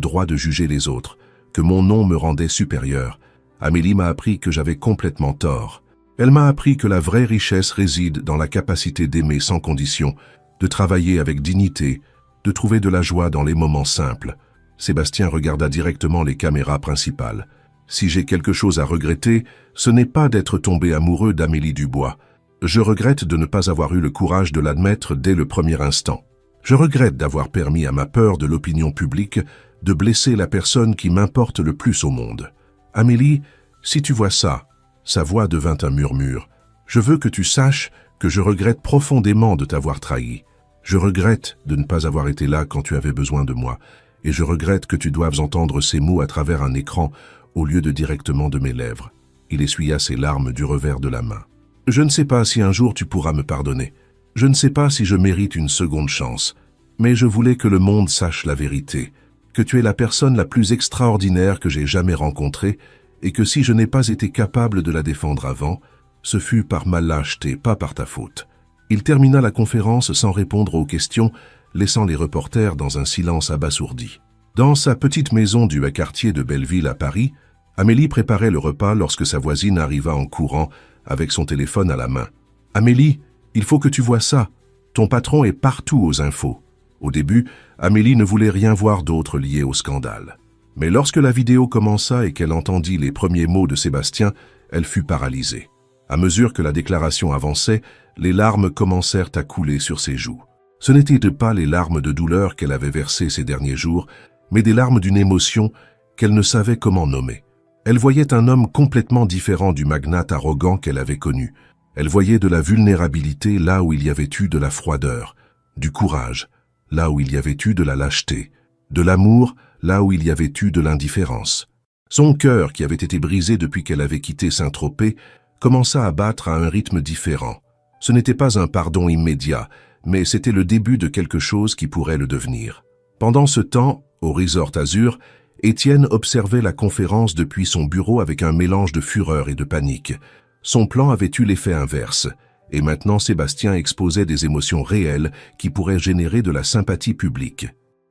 droit de juger les autres, que mon nom me rendait supérieur. Amélie m'a appris que j'avais complètement tort. Elle m'a appris que la vraie richesse réside dans la capacité d'aimer sans condition, de travailler avec dignité, de trouver de la joie dans les moments simples. Sébastien regarda directement les caméras principales. Si j'ai quelque chose à regretter, ce n'est pas d'être tombé amoureux d'Amélie Dubois. Je regrette de ne pas avoir eu le courage de l'admettre dès le premier instant. Je regrette d'avoir permis à ma peur de l'opinion publique de blesser la personne qui m'importe le plus au monde. Amélie, si tu vois ça, sa voix devint un murmure. Je veux que tu saches que je regrette profondément de t'avoir trahi. Je regrette de ne pas avoir été là quand tu avais besoin de moi, et je regrette que tu doives entendre ces mots à travers un écran au lieu de directement de mes lèvres. Il essuya ses larmes du revers de la main. Je ne sais pas si un jour tu pourras me pardonner. Je ne sais pas si je mérite une seconde chance, mais je voulais que le monde sache la vérité, que tu es la personne la plus extraordinaire que j'ai jamais rencontrée, et que si je n'ai pas été capable de la défendre avant, ce fut par ma lâcheté, pas par ta faute. Il termina la conférence sans répondre aux questions, laissant les reporters dans un silence abasourdi. Dans sa petite maison du quartier de Belleville à Paris, Amélie préparait le repas lorsque sa voisine arriva en courant avec son téléphone à la main. « Amélie, il faut que tu vois ça. Ton patron est partout aux infos. » Au début, Amélie ne voulait rien voir d'autre lié au scandale. Mais lorsque la vidéo commença et qu'elle entendit les premiers mots de Sébastien, elle fut paralysée. À mesure que la déclaration avançait, les larmes commencèrent à couler sur ses joues. Ce n'étaient pas les larmes de douleur qu'elle avait versées ces derniers jours, mais des larmes d'une émotion qu'elle ne savait comment nommer. Elle voyait un homme complètement différent du magnate arrogant qu'elle avait connu. Elle voyait de la vulnérabilité là où il y avait eu de la froideur, du courage là où il y avait eu de la lâcheté, de l'amour là où il y avait eu de l'indifférence. Son cœur, qui avait été brisé depuis qu'elle avait quitté Saint-Tropez, commença à battre à un rythme différent. Ce n'était pas un pardon immédiat, mais c'était le début de quelque chose qui pourrait le devenir. Pendant ce temps, au Resort Azur, Étienne observait la conférence depuis son bureau avec un mélange de fureur et de panique. Son plan avait eu l'effet inverse, et maintenant Sébastien exposait des émotions réelles qui pourraient générer de la sympathie publique.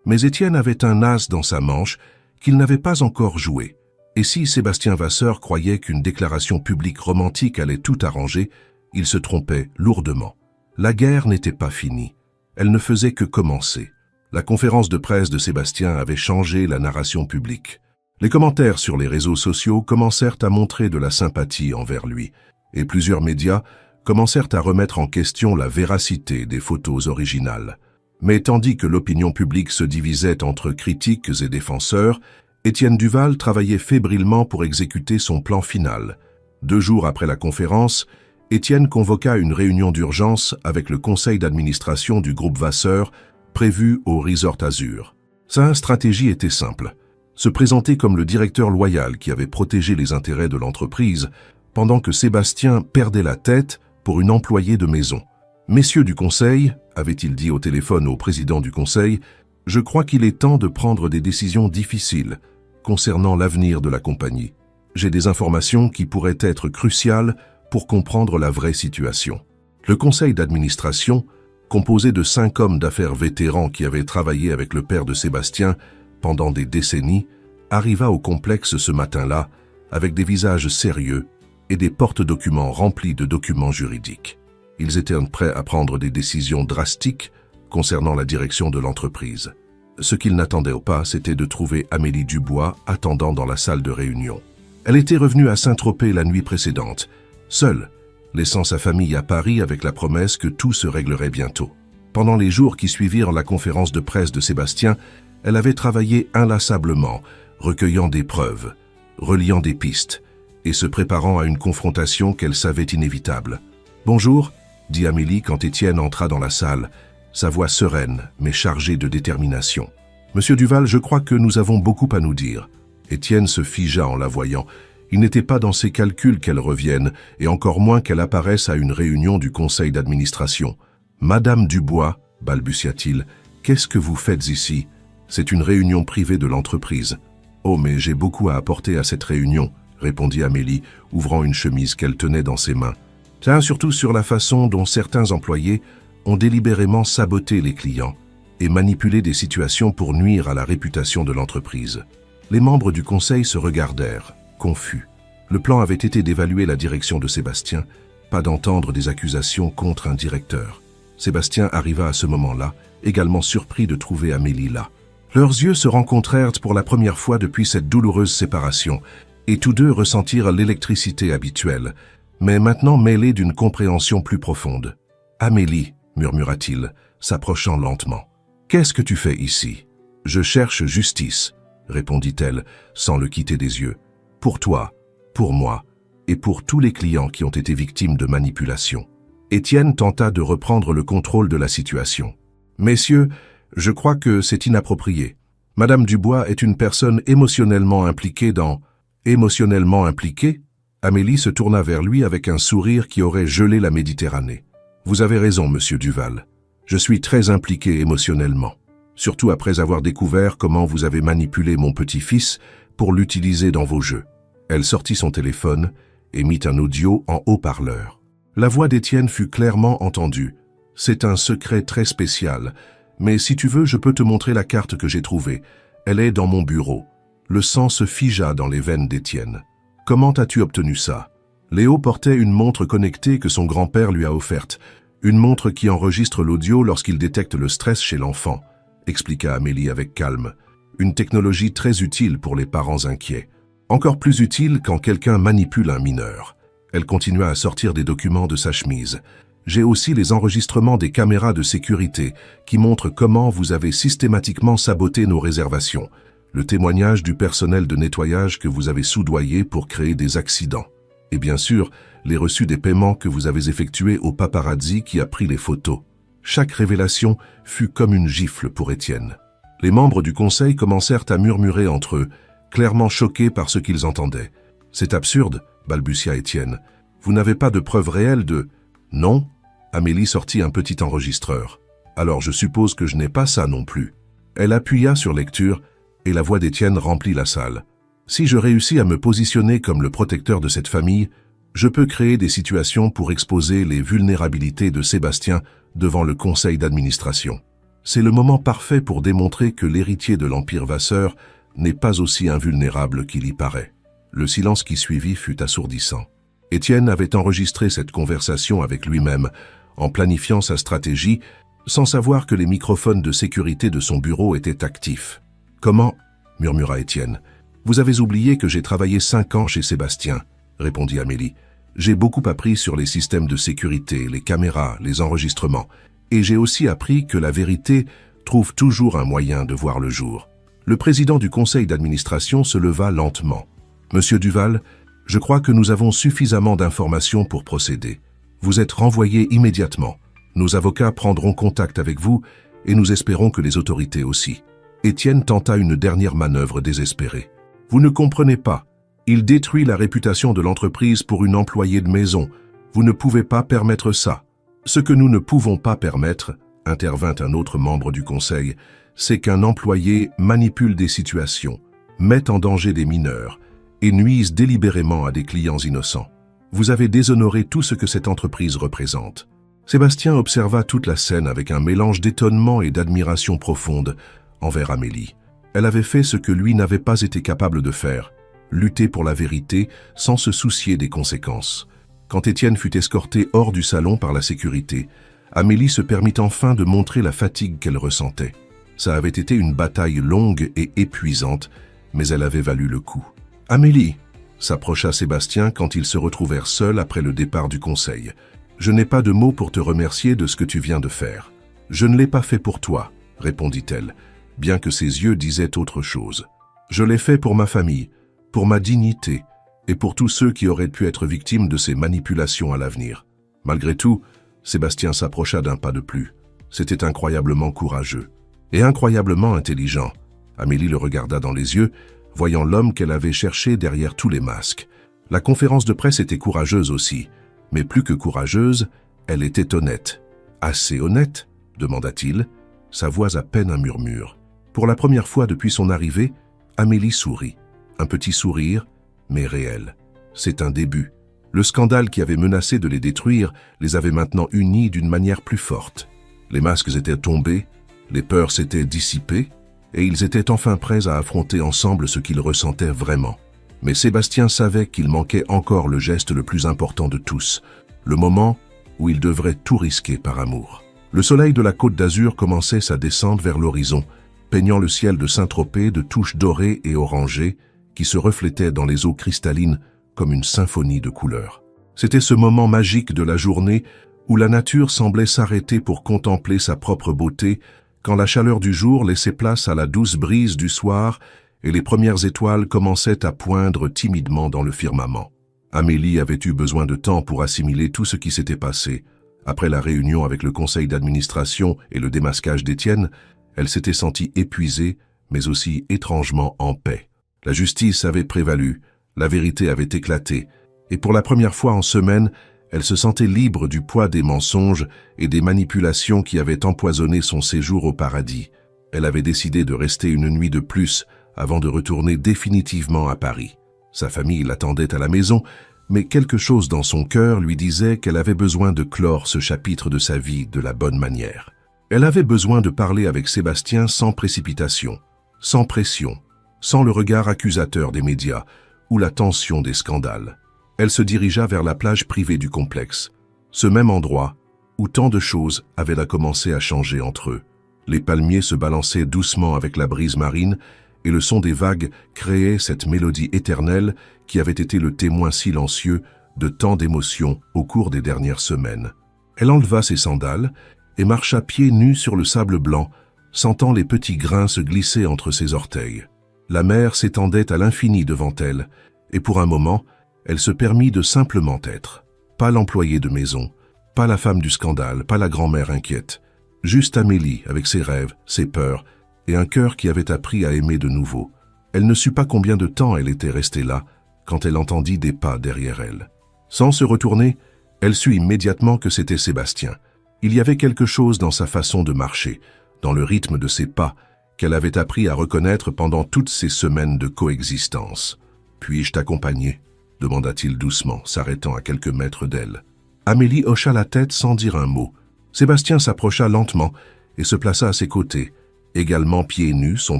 Mais Étienne avait un as dans sa manche qu'il n'avait pas encore joué. Et si Sébastien Vasseur croyait qu'une déclaration publique romantique allait tout arranger, il se trompait lourdement. La guerre n'était pas finie. Elle ne faisait que commencer. La conférence de presse de Sébastien avait changé la narration publique. Les commentaires sur les réseaux sociaux commencèrent à montrer de la sympathie envers lui, et plusieurs médias commencèrent à remettre en question la véracité des photos originales. Mais tandis que l'opinion publique se divisait entre critiques et défenseurs, Étienne Duval travaillait fébrilement pour exécuter son plan final. 2 jours après la conférence, Étienne convoqua une réunion d'urgence avec le conseil d'administration du groupe Vasseur, prévu au Resort Azur. Sa stratégie était simple, se présenter comme le directeur loyal qui avait protégé les intérêts de l'entreprise, pendant que Sébastien perdait la tête pour une employée de maison. « Messieurs du conseil, avait-il dit au téléphone au président du conseil, je crois qu'il est temps de prendre des décisions difficiles concernant l'avenir de la compagnie. J'ai des informations qui pourraient être cruciales pour comprendre la vraie situation. » Le conseil d'administration, composé de 5 hommes d'affaires vétérans qui avaient travaillé avec le père de Sébastien pendant des décennies, arriva au complexe ce matin-là avec des visages sérieux et des porte-documents remplis de documents juridiques. Ils étaient prêts à prendre des décisions drastiques concernant la direction de l'entreprise. Ce qu'ils n'attendaient pas, c'était de trouver Amélie Dubois attendant dans la salle de réunion. Elle était revenue à Saint-Tropez la nuit précédente, seule, laissant sa famille à Paris avec la promesse que tout se réglerait bientôt. Pendant les jours qui suivirent la conférence de presse de Sébastien, elle avait travaillé inlassablement, recueillant des preuves, reliant des pistes, et se préparant à une confrontation qu'elle savait inévitable. « Bonjour », dit Amélie quand Étienne entra dans la salle, sa voix sereine mais chargée de détermination. « Monsieur Duval, je crois que nous avons beaucoup à nous dire. » Étienne se figea en la voyant. Il n'était pas dans ses calculs qu'elle revienne, et encore moins qu'elle apparaisse à une réunion du conseil d'administration. « Madame Dubois, balbutia-t-il, qu'est-ce que vous faites ici? C'est une réunion privée de l'entreprise. »« Oh, mais j'ai beaucoup à apporter à cette réunion, » répondit Amélie, ouvrant une chemise qu'elle tenait dans ses mains. « Tiens, surtout sur la façon dont certains employés ont délibérément saboté les clients et manipulé des situations pour nuire à la réputation de l'entreprise. » Les membres du conseil se regardèrent, confus. Le plan avait été d'évaluer la direction de Sébastien, pas d'entendre des accusations contre un directeur. Sébastien arriva à ce moment-là, également surpris de trouver Amélie là. Leurs yeux se rencontrèrent pour la première fois depuis cette douloureuse séparation, et tous deux ressentirent l'électricité habituelle, mais maintenant mêlée d'une compréhension plus profonde. « Amélie, » murmura-t-il, s'approchant lentement. « Qu'est-ce que tu fais ici? »« Je cherche justice, » répondit-elle, sans le quitter des yeux. « Pour toi, pour moi, et pour tous les clients qui ont été victimes de manipulation. » Étienne tenta de reprendre le contrôle de la situation. « Messieurs, je crois que c'est inapproprié. Madame Dubois est une personne émotionnellement impliquée dans... » « Émotionnellement impliquée ?» Amélie se tourna vers lui avec un sourire qui aurait gelé la Méditerranée. « Vous avez raison, monsieur Duval. Je suis très impliqué émotionnellement, surtout après avoir découvert comment vous avez manipulé mon petit-fils pour l'utiliser dans vos jeux. » Elle sortit son téléphone et mit un audio en haut-parleur. La voix d'Étienne fut clairement entendue. « C'est un secret très spécial, mais si tu veux, je peux te montrer la carte que j'ai trouvée. Elle est dans mon bureau. » Le sang se figea dans les veines d'Étienne. « Comment as-tu obtenu ça ?» Léo portait une montre connectée que son grand-père lui a offerte, une montre qui enregistre l'audio lorsqu'il détecte le stress chez l'enfant, expliqua Amélie avec calme. Une technologie très utile pour les parents inquiets. Encore plus utile quand quelqu'un manipule un mineur. Elle continua à sortir des documents de sa chemise. « J'ai aussi les enregistrements des caméras de sécurité qui montrent comment vous avez systématiquement saboté nos réservations. Le témoignage du personnel de nettoyage que vous avez soudoyé pour créer des accidents. Et bien sûr, les reçus des paiements que vous avez effectués au paparazzi qui a pris les photos. Chaque révélation fut comme une gifle pour Étienne. Les membres du conseil commencèrent à murmurer entre eux, clairement choqués par ce qu'ils entendaient. « C'est absurde, balbutia Étienne. Vous n'avez pas de preuves réelles de... » « Non. » Amélie sortit un petit enregistreur. « Alors je suppose que je n'ai pas ça non plus. » Elle appuya sur lecture et la voix d'Étienne remplit la salle. « Si je réussis à me positionner comme le protecteur de cette famille, je peux créer des situations pour exposer les vulnérabilités de Sébastien devant le conseil d'administration. C'est le moment parfait pour démontrer que l'héritier de l'Empire Vasseur n'est pas aussi invulnérable qu'il y paraît. » Le silence qui suivit fut assourdissant. Étienne avait enregistré cette conversation avec lui-même, en planifiant sa stratégie, sans savoir que les microphones de sécurité de son bureau étaient actifs. « Comment ?» murmura Étienne. « Vous avez oublié que j'ai travaillé 5 ans chez Sébastien, » répondit Amélie. « J'ai beaucoup appris sur les systèmes de sécurité, les caméras, les enregistrements, et j'ai aussi appris que la vérité trouve toujours un moyen de voir le jour. » Le président du conseil d'administration se leva lentement. « Monsieur Duval, je crois que nous avons suffisamment d'informations pour procéder. Vous êtes renvoyé immédiatement. Nos avocats prendront contact avec vous et nous espérons que les autorités aussi. » Étienne tenta une dernière manœuvre désespérée. « Vous ne comprenez pas. Il détruit la réputation de l'entreprise pour une employée de maison. Vous ne pouvez pas permettre ça. » « Ce que nous ne pouvons pas permettre, » intervint un autre membre du conseil, « c'est qu'un employé manipule des situations, mette en danger des mineurs, et nuisent délibérément à des clients innocents. Vous avez déshonoré tout ce que cette entreprise représente. » Sébastien observa toute la scène avec un mélange d'étonnement et d'admiration profonde envers Amélie. Elle avait fait ce que lui n'avait pas été capable de faire, lutter pour la vérité sans se soucier des conséquences. Quand Étienne fut escorté hors du salon par la sécurité, Amélie se permit enfin de montrer la fatigue qu'elle ressentait. Ça avait été une bataille longue et épuisante, mais elle avait valu le coup. « Amélie !» s'approcha Sébastien quand ils se retrouvèrent seuls après le départ du conseil. « Je n'ai pas de mots pour te remercier de ce que tu viens de faire. »« Je ne l'ai pas fait pour toi, » répondit-elle, bien que ses yeux disaient autre chose. « Je l'ai fait pour ma famille, pour ma dignité et pour tous ceux qui auraient pu être victimes de ces manipulations à l'avenir. » Malgré tout, Sébastien s'approcha d'un pas de plus. C'était incroyablement courageux et incroyablement intelligent. Amélie le regarda dans les yeux, voyant l'homme qu'elle avait cherché derrière tous les masques. La conférence de presse était courageuse aussi, mais plus que courageuse, elle était honnête. « Assez honnête ?» demanda-t-il, sa voix à peine un murmure. Pour la première fois depuis son arrivée, Amélie sourit. Un petit sourire, mais réel. C'est un début. Le scandale qui avait menacé de les détruire les avait maintenant unis d'une manière plus forte. Les masques étaient tombés, les peurs s'étaient dissipées, et ils étaient enfin prêts à affronter ensemble ce qu'ils ressentaient vraiment. Mais Sébastien savait qu'il manquait encore le geste le plus important de tous, le moment où il devrait tout risquer par amour. Le soleil de la Côte d'Azur commençait sa descente vers l'horizon, peignant le ciel de Saint-Tropez de touches dorées et orangées qui se reflétaient dans les eaux cristallines comme une symphonie de couleurs. C'était ce moment magique de la journée où la nature semblait s'arrêter pour contempler sa propre beauté, quand la chaleur du jour laissait place à la douce brise du soir et les premières étoiles commençaient à poindre timidement dans le firmament. Amélie avait eu besoin de temps pour assimiler tout ce qui s'était passé. Après la réunion avec le conseil d'administration et le démasquage d'Étienne, elle s'était sentie épuisée, mais aussi étrangement en paix. La justice avait prévalu, la vérité avait éclaté, et pour la première fois en semaine, elle se sentait libre du poids des mensonges et des manipulations qui avaient empoisonné son séjour au paradis. Elle avait décidé de rester une nuit de plus avant de retourner définitivement à Paris. Sa famille l'attendait à la maison, mais quelque chose dans son cœur lui disait qu'elle avait besoin de clore ce chapitre de sa vie de la bonne manière. Elle avait besoin de parler avec Sébastien sans précipitation, sans pression, sans le regard accusateur des médias ou la tension des scandales. Elle se dirigea vers la plage privée du complexe, ce même endroit où tant de choses avaient commencé à changer entre eux. Les palmiers se balançaient doucement avec la brise marine et le son des vagues créait cette mélodie éternelle qui avait été le témoin silencieux de tant d'émotions au cours des dernières semaines. Elle enleva ses sandales et marcha pieds nus sur le sable blanc, sentant les petits grains se glisser entre ses orteils. La mer s'étendait à l'infini devant elle, et pour un moment, elle se permit de simplement être. Pas l'employée de maison, pas la femme du scandale, pas la grand-mère inquiète. Juste Amélie, avec ses rêves, ses peurs, et un cœur qui avait appris à aimer de nouveau. Elle ne sut pas combien de temps elle était restée là, quand elle entendit des pas derrière elle. Sans se retourner, elle sut immédiatement que c'était Sébastien. Il y avait quelque chose dans sa façon de marcher, dans le rythme de ses pas, qu'elle avait appris à reconnaître pendant toutes ces semaines de coexistence. « Puis-je t'accompagner » demanda-t-il doucement, s'arrêtant à quelques mètres d'elle. Amélie hocha la tête sans dire un mot. Sébastien s'approcha lentement et se plaça à ses côtés, également pieds nus, son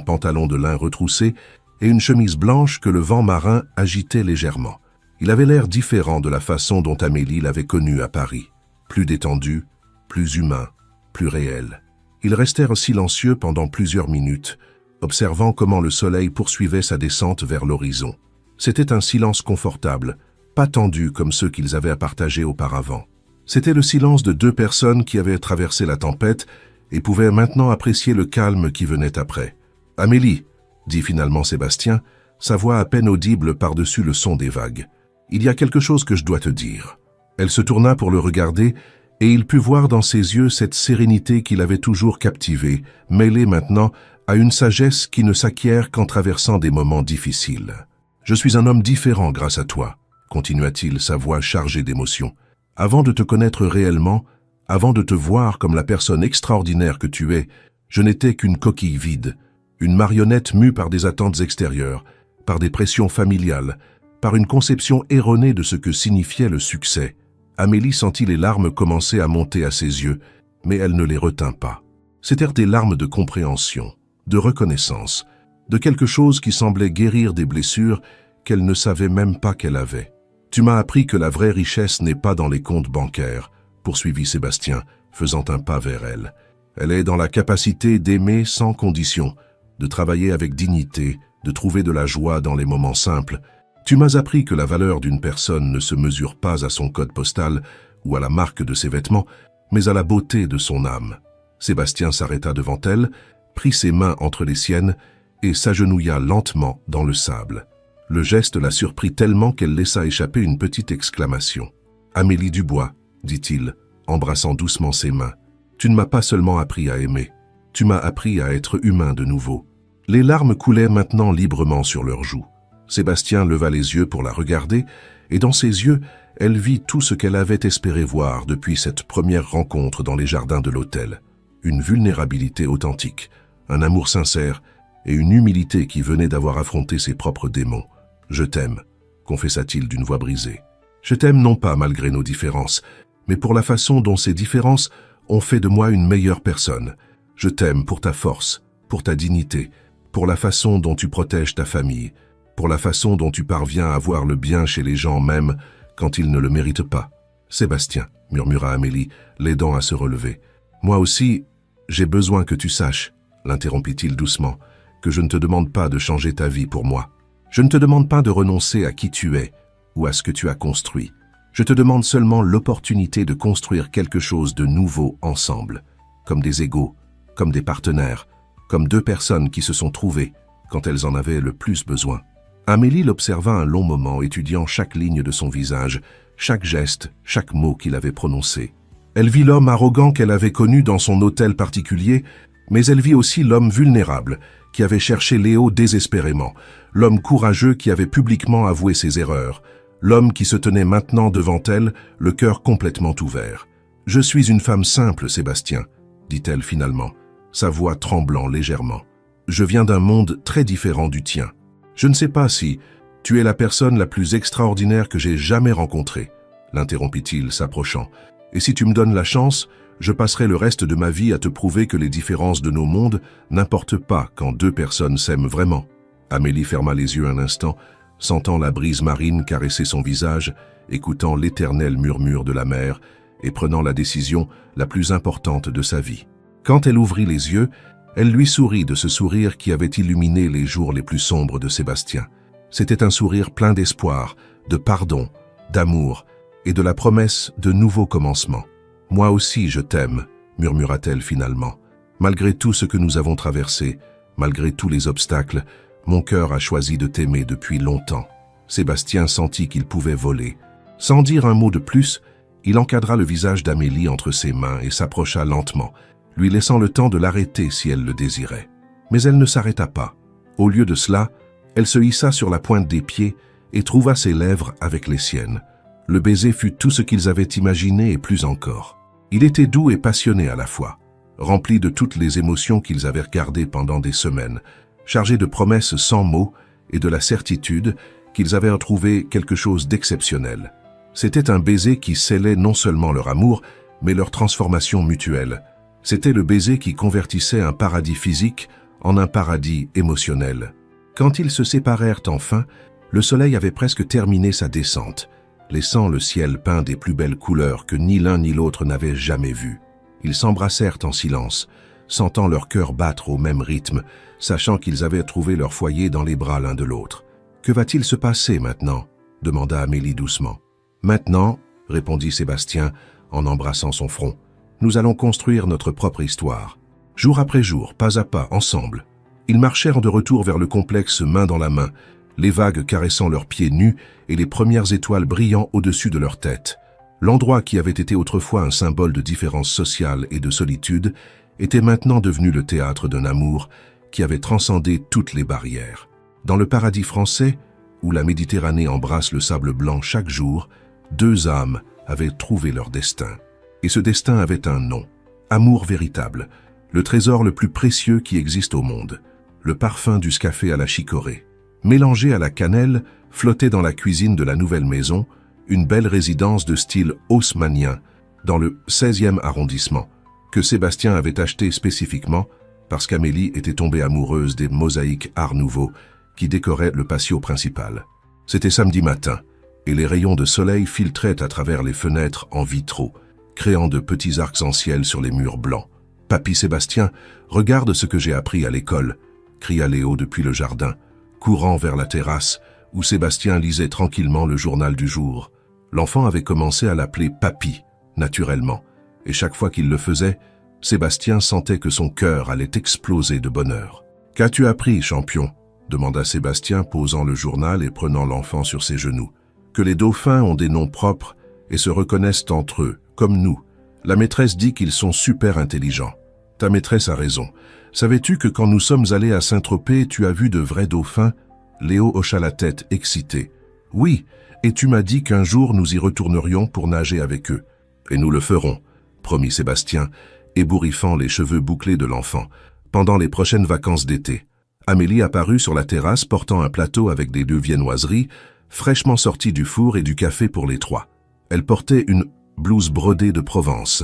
pantalon de lin retroussé et une chemise blanche que le vent marin agitait légèrement. Il avait l'air différent de la façon dont Amélie l'avait connu à Paris. Plus détendu, plus humain, plus réel. Ils restèrent silencieux pendant plusieurs minutes, observant comment le soleil poursuivait sa descente vers l'horizon. C'était un silence confortable, pas tendu comme ceux qu'ils avaient à partager auparavant. C'était le silence de deux personnes qui avaient traversé la tempête et pouvaient maintenant apprécier le calme qui venait après. « Amélie » dit finalement Sébastien, sa voix à peine audible par-dessus le son des vagues. « Il y a quelque chose que je dois te dire. » Elle se tourna pour le regarder et il put voir dans ses yeux cette sérénité qui l'avait toujours captivé, mêlée maintenant à une sagesse qui ne s'acquiert qu'en traversant des moments difficiles. « Je suis un homme différent grâce à toi, » continua-t-il, sa voix chargée d'émotion. « Avant de te connaître réellement, avant de te voir comme la personne extraordinaire que tu es, je n'étais qu'une coquille vide, une marionnette mue par des attentes extérieures, par des pressions familiales, par une conception erronée de ce que signifiait le succès. » Amélie sentit les larmes commencer à monter à ses yeux, mais elle ne les retint pas. C'étaient des larmes de compréhension, de reconnaissance, de quelque chose qui semblait guérir des blessures qu'elle ne savait même pas qu'elle avait. « Tu m'as appris que la vraie richesse n'est pas dans les comptes bancaires, » poursuivit Sébastien, faisant un pas vers elle. « Elle est dans la capacité d'aimer sans condition, de travailler avec dignité, de trouver de la joie dans les moments simples. Tu m'as appris que la valeur d'une personne ne se mesure pas à son code postal ou à la marque de ses vêtements, mais à la beauté de son âme. » Sébastien s'arrêta devant elle, prit ses mains entre les siennes et s'agenouilla lentement dans le sable. Le geste la surprit tellement qu'elle laissa échapper une petite exclamation. « Amélie Dubois, » dit-il, embrassant doucement ses mains, « tu ne m'as pas seulement appris à aimer, tu m'as appris à être humain de nouveau. » Les larmes coulaient maintenant librement sur leurs joues. Sébastien leva les yeux pour la regarder, et dans ses yeux, elle vit tout ce qu'elle avait espéré voir depuis cette première rencontre dans les jardins de l'hôtel. Une vulnérabilité authentique, un amour sincère et une humilité qui venait d'avoir affronté ses propres démons. « Je t'aime », confessa-t-il d'une voix brisée. « Je t'aime non pas malgré nos différences, mais pour la façon dont ces différences ont fait de moi une meilleure personne. Je t'aime pour ta force, pour ta dignité, pour la façon dont tu protèges ta famille, pour la façon dont tu parviens à voir le bien chez les gens même quand ils ne le méritent pas. »« Sébastien, » murmura Amélie, l'aidant à se relever. « Moi aussi, j'ai besoin que tu saches, » l'interrompit-il doucement, « que je ne te demande pas de changer ta vie pour moi. Je ne te demande pas de renoncer à qui tu es ou à ce que tu as construit. Je te demande seulement l'opportunité de construire quelque chose de nouveau ensemble, comme des égaux, comme des partenaires, comme deux personnes qui se sont trouvées quand elles en avaient le plus besoin. » Amélie l'observa un long moment, étudiant chaque ligne de son visage, chaque geste, chaque mot qu'il avait prononcé. Elle vit l'homme arrogant qu'elle avait connu dans son hôtel particulier, mais elle vit aussi l'homme vulnérable qui avait cherché Léo désespérément, l'homme courageux qui avait publiquement avoué ses erreurs, l'homme qui se tenait maintenant devant elle, le cœur complètement ouvert. « Je suis une femme simple, Sébastien, » dit-elle finalement, sa voix tremblant légèrement. « Je viens d'un monde très différent du tien. Je ne sais pas si tu es la personne la plus extraordinaire que j'ai jamais rencontrée, » l'interrompit-il, s'approchant. « Et si tu me donnes la chance, je passerai le reste de ma vie à te prouver que les différences de nos mondes n'importent pas quand deux personnes s'aiment vraiment. » Amélie ferma les yeux un instant, sentant la brise marine caresser son visage, écoutant l'éternel murmure de la mer et prenant la décision la plus importante de sa vie. Quand elle ouvrit les yeux, elle lui sourit de ce sourire qui avait illuminé les jours les plus sombres de Sébastien. C'était un sourire plein d'espoir, de pardon, d'amour et de la promesse de nouveaux commencements. « Moi aussi, je t'aime », murmura-t-elle finalement. « Malgré tout ce que nous avons traversé, malgré tous les obstacles, mon cœur a choisi de t'aimer depuis longtemps. » Sébastien sentit qu'il pouvait voler. Sans dire un mot de plus, il encadra le visage d'Amélie entre ses mains et s'approcha lentement, lui laissant le temps de l'arrêter si elle le désirait. Mais elle ne s'arrêta pas. Au lieu de cela, elle se hissa sur la pointe des pieds et trouva ses lèvres avec les siennes. Le baiser fut tout ce qu'ils avaient imaginé et plus encore. Il était doux et passionné à la fois, rempli de toutes les émotions qu'ils avaient regardées pendant des semaines, chargé de promesses sans mots et de la certitude qu'ils avaient retrouvé quelque chose d'exceptionnel. C'était un baiser qui scellait non seulement leur amour, mais leur transformation mutuelle. C'était le baiser qui convertissait un paradis physique en un paradis émotionnel. Quand ils se séparèrent enfin, le soleil avait presque terminé sa descente, laissant le ciel peint des plus belles couleurs que ni l'un ni l'autre n'avaient jamais vues. Ils s'embrassèrent en silence, sentant leur cœur battre au même rythme, sachant qu'ils avaient trouvé leur foyer dans les bras l'un de l'autre. « Que va-t-il se passer maintenant ?» demanda Amélie doucement. « Maintenant, » répondit Sébastien en embrassant son front, « nous allons construire notre propre histoire. Jour après jour, pas à pas, ensemble. » Ils marchèrent de retour vers le complexe main dans la main, les vagues caressant leurs pieds nus et les premières étoiles brillant au-dessus de leur tête. L'endroit qui avait été autrefois un symbole de différence sociale et de solitude était maintenant devenu le théâtre d'un amour qui avait transcendé toutes les barrières. Dans le paradis français, où la Méditerranée embrasse le sable blanc chaque jour, deux âmes avaient trouvé leur destin. Et ce destin avait un nom, amour véritable, le trésor le plus précieux qui existe au monde. Le parfum du café à la chicorée. Mélangé à la cannelle, flottait dans la cuisine de la nouvelle maison, une belle résidence de style haussmannien, dans le 16e arrondissement, que Sébastien avait acheté spécifiquement parce qu'Amélie était tombée amoureuse des mosaïques Art Nouveau qui décoraient le patio principal. C'était samedi matin, et les rayons de soleil filtraient à travers les fenêtres en vitraux, créant de petits arcs-en-ciel sur les murs blancs. « Papy Sébastien, regarde ce que j'ai appris à l'école !» cria Léo depuis le jardin, courant vers la terrasse où Sébastien lisait tranquillement le journal du jour. L'enfant avait commencé à l'appeler « Papy », naturellement, et chaque fois qu'il le faisait, Sébastien sentait que son cœur allait exploser de bonheur. « Qu'as-tu appris, champion ?» demanda Sébastien, posant le journal et prenant l'enfant sur ses genoux. « Que les dauphins ont des noms propres et se reconnaissent entre eux, comme nous. La maîtresse dit qu'ils sont super intelligents. Ta maîtresse a raison. Savais-tu que quand nous sommes allés à Saint-Tropez, tu as vu de vrais dauphins ?» Léo hocha la tête, excité. « Oui, et tu m'as dit qu'un jour nous y retournerions pour nager avec eux. Et nous le ferons, » promit Sébastien, ébouriffant les cheveux bouclés de l'enfant, pendant les prochaines vacances d'été. Amélie apparut sur la terrasse portant un plateau avec des 2 viennoiseries, fraîchement sorties du four et du café pour les 3. Elle portait une blouse brodée de Provence,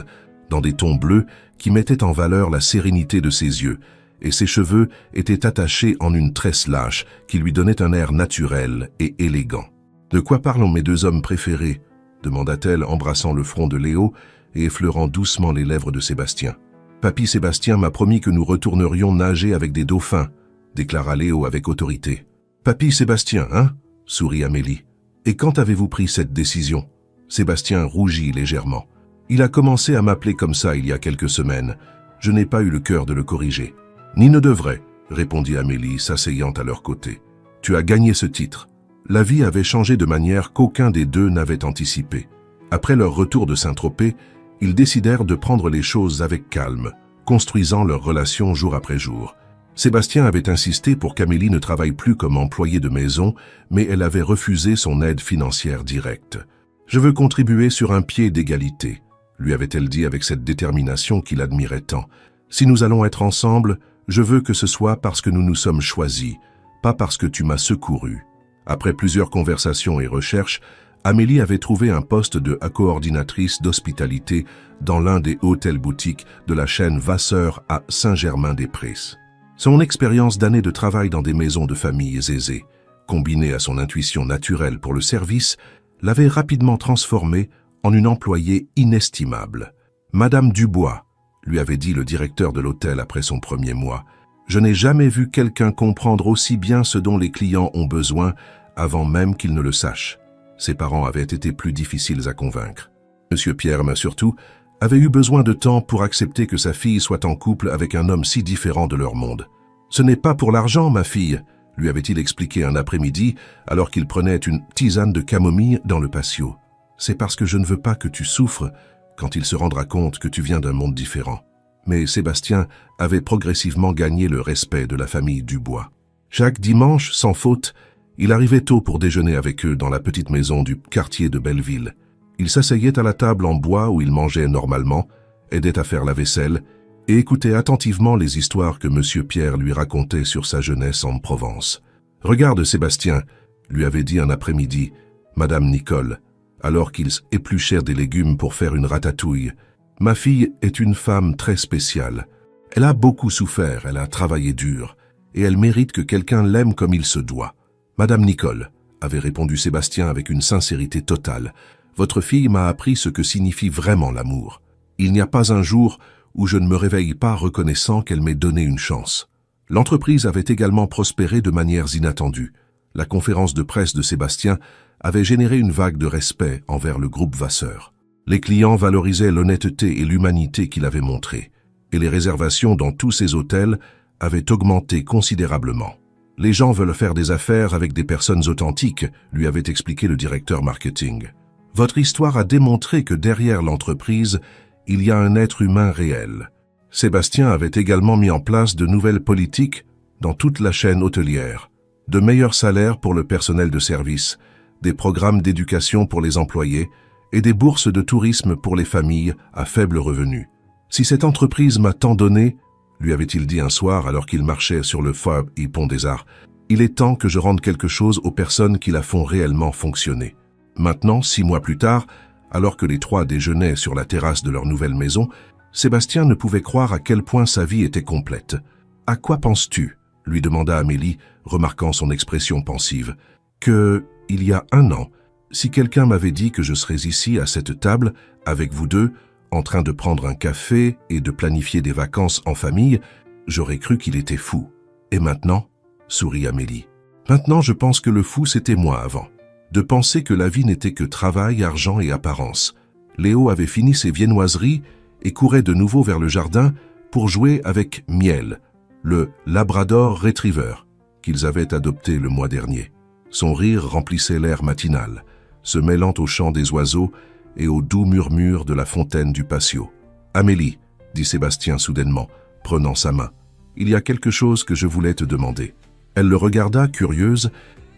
dans des tons bleus qui mettaient en valeur la sérénité de ses yeux, et ses cheveux étaient attachés en une tresse lâche qui lui donnait un air naturel et élégant. « De quoi parlent mes 2 hommes préférés ?» demanda-t-elle, embrassant le front de Léo et effleurant doucement les lèvres de Sébastien. « Papy Sébastien m'a promis que nous retournerions nager avec des dauphins, » déclara Léo avec autorité. « Papy Sébastien, hein ?» sourit Amélie. « Et quand avez-vous pris cette décision ?» Sébastien rougit légèrement. « Il a commencé à m'appeler comme ça il y a quelques semaines. Je n'ai pas eu le cœur de le corriger. »« Ni ne devrait, » répondit Amélie, s'asseyant à leur côté. « Tu as gagné ce titre. » La vie avait changé de manière qu'aucun des deux n'avait anticipé. Après leur retour de Saint-Tropez, ils décidèrent de prendre les choses avec calme, construisant leur relation jour après jour. Sébastien avait insisté pour qu'Amélie ne travaille plus comme employée de maison, mais elle avait refusé son aide financière directe. « Je veux contribuer sur un pied d'égalité », lui avait-elle dit avec cette détermination qu'il admirait tant. « Si nous allons être ensemble, je veux que ce soit parce que nous nous sommes choisis, pas parce que tu m'as secouru. » Après plusieurs conversations et recherches, Amélie avait trouvé un poste de coordinatrice d'hospitalité dans l'un des hôtels-boutiques de la chaîne Vasseur à Saint-Germain-des-Prés. Son expérience d'années de travail dans des maisons de familles aisées, combinée à son intuition naturelle pour le service, l'avait rapidement transformée en une employée inestimable. « Madame Dubois », lui avait dit le directeur de l'hôtel après son premier mois, « je n'ai jamais vu quelqu'un comprendre aussi bien ce dont les clients ont besoin avant même qu'ils ne le sachent. » Ses parents avaient été plus difficiles à convaincre. Monsieur Pierre surtout avait eu besoin de temps pour accepter que sa fille soit en couple avec un homme si différent de leur monde. « Ce n'est pas pour l'argent, ma fille », lui avait-il expliqué un après-midi alors qu'il prenait une tisane de camomille dans le patio. « C'est parce que je ne veux pas que tu souffres quand il se rendra compte que tu viens d'un monde différent. » Mais Sébastien avait progressivement gagné le respect de la famille Dubois. Chaque dimanche, sans faute, il arrivait tôt pour déjeuner avec eux dans la petite maison du quartier de Belleville. Il s'asseyait à la table en bois où il mangeait normalement, aidait à faire la vaisselle et écoutait attentivement les histoires que M. Pierre lui racontait sur sa jeunesse en Provence. « Regarde, Sébastien », lui avait dit un après-midi Madame Nicole, alors qu'ils épluchèrent des légumes pour faire une ratatouille. « Ma fille est une femme très spéciale. Elle a beaucoup souffert, elle a travaillé dur, et elle mérite que quelqu'un l'aime comme il se doit. » « Madame Nicole, » avait répondu Sébastien avec une sincérité totale, « votre fille m'a appris ce que signifie vraiment l'amour. Il n'y a pas un jour où je ne me réveille pas reconnaissant qu'elle m'ait donné une chance. » L'entreprise avait également prospéré de manières inattendues. La conférence de presse de Sébastien avait généré une vague de respect envers le groupe Vasseur. Les clients valorisaient l'honnêteté et l'humanité qu'il avait montrée, et les réservations dans tous ses hôtels avaient augmenté considérablement. « Les gens veulent faire des affaires avec des personnes authentiques », lui avait expliqué le directeur marketing. « Votre histoire a démontré que derrière l'entreprise, il y a un être humain réel. » Sébastien avait également mis en place de nouvelles politiques dans toute la chaîne hôtelière. De meilleurs salaires pour le personnel de service, des programmes d'éducation pour les employés et des bourses de tourisme pour les familles à faible revenu. « Si cette entreprise m'a tant donné, » lui avait-il dit un soir alors qu'il marchait sur le Fob et Pont des Arts, « il est temps que je rende quelque chose aux personnes qui la font réellement fonctionner. » Maintenant, 6 mois plus tard, alors que les trois déjeunaient sur la terrasse de leur nouvelle maison, Sébastien ne pouvait croire à quel point sa vie était complète. « À quoi penses-tu » lui demanda Amélie, remarquant son expression pensive. « Que, il y a 1 an, si quelqu'un m'avait dit que je serais ici à cette table, avec vous deux, en train de prendre un café et de planifier des vacances en famille, j'aurais cru qu'il était fou. Et maintenant ?» sourit Amélie. « Maintenant, je pense que le fou, c'était moi avant. De penser que la vie n'était que travail, argent et apparence. » Léo avait fini ses viennoiseries et courait de nouveau vers le jardin pour jouer avec Miel, le Labrador Retriever, qu'ils avaient adopté le mois dernier. Son rire remplissait l'air matinal, se mêlant au chant des oiseaux et au doux murmure de la fontaine du patio. « Amélie, » dit Sébastien soudainement, prenant sa main, « il y a quelque chose que je voulais te demander. » Elle le regarda, curieuse,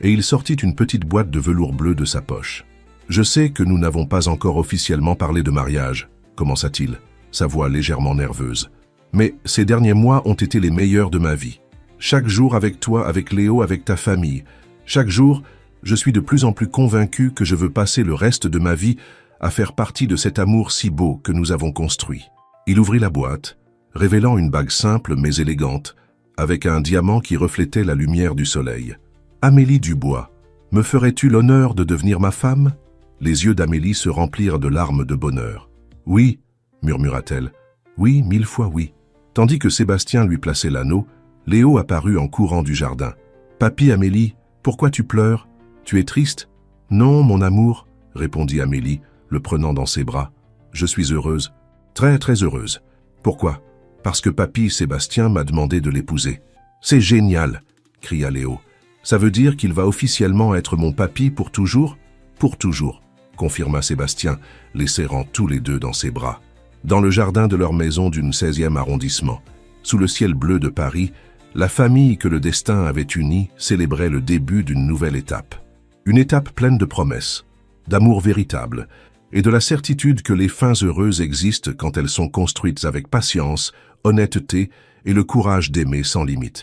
et il sortit une petite boîte de velours bleu de sa poche. « Je sais que nous n'avons pas encore officiellement parlé de mariage, » commença-t-il, sa voix légèrement nerveuse. « Mais ces derniers mois ont été les meilleurs de ma vie. Chaque jour avec toi, avec Léo, avec ta famille. Chaque jour, je suis de plus en plus convaincu que je veux passer le reste de ma vie à faire partie de cet amour si beau que nous avons construit. » Il ouvrit la boîte, révélant une bague simple mais élégante, avec un diamant qui reflétait la lumière du soleil. « Amélie Dubois, me ferais-tu l'honneur de devenir ma femme ?» Les yeux d'Amélie se remplirent de larmes de bonheur. « Oui, » murmura-t-elle. « Oui, 1000 fois oui. » Tandis que Sébastien lui plaçait l'anneau, Léo apparut en courant du jardin. « Papy, Amélie, pourquoi tu pleures? Tu es triste? »« Non, mon amour, » répondit Amélie, le prenant dans ses bras. « Je suis heureuse, très très heureuse. »« Pourquoi? »« Parce que papy Sébastien m'a demandé de l'épouser. »« C'est génial !» cria Léo. « Ça veut dire qu'il va officiellement être mon papy pour toujours ?»« Pour toujours !» confirma Sébastien, les serrant tous les deux dans ses bras. Dans le jardin de leur maison du 16e arrondissement, sous le ciel bleu de Paris, la famille que le destin avait unie célébrait le début d'une nouvelle étape. Une étape pleine de promesses, d'amour véritable, et de la certitude que les fins heureuses existent quand elles sont construites avec patience, honnêteté et le courage d'aimer sans limite.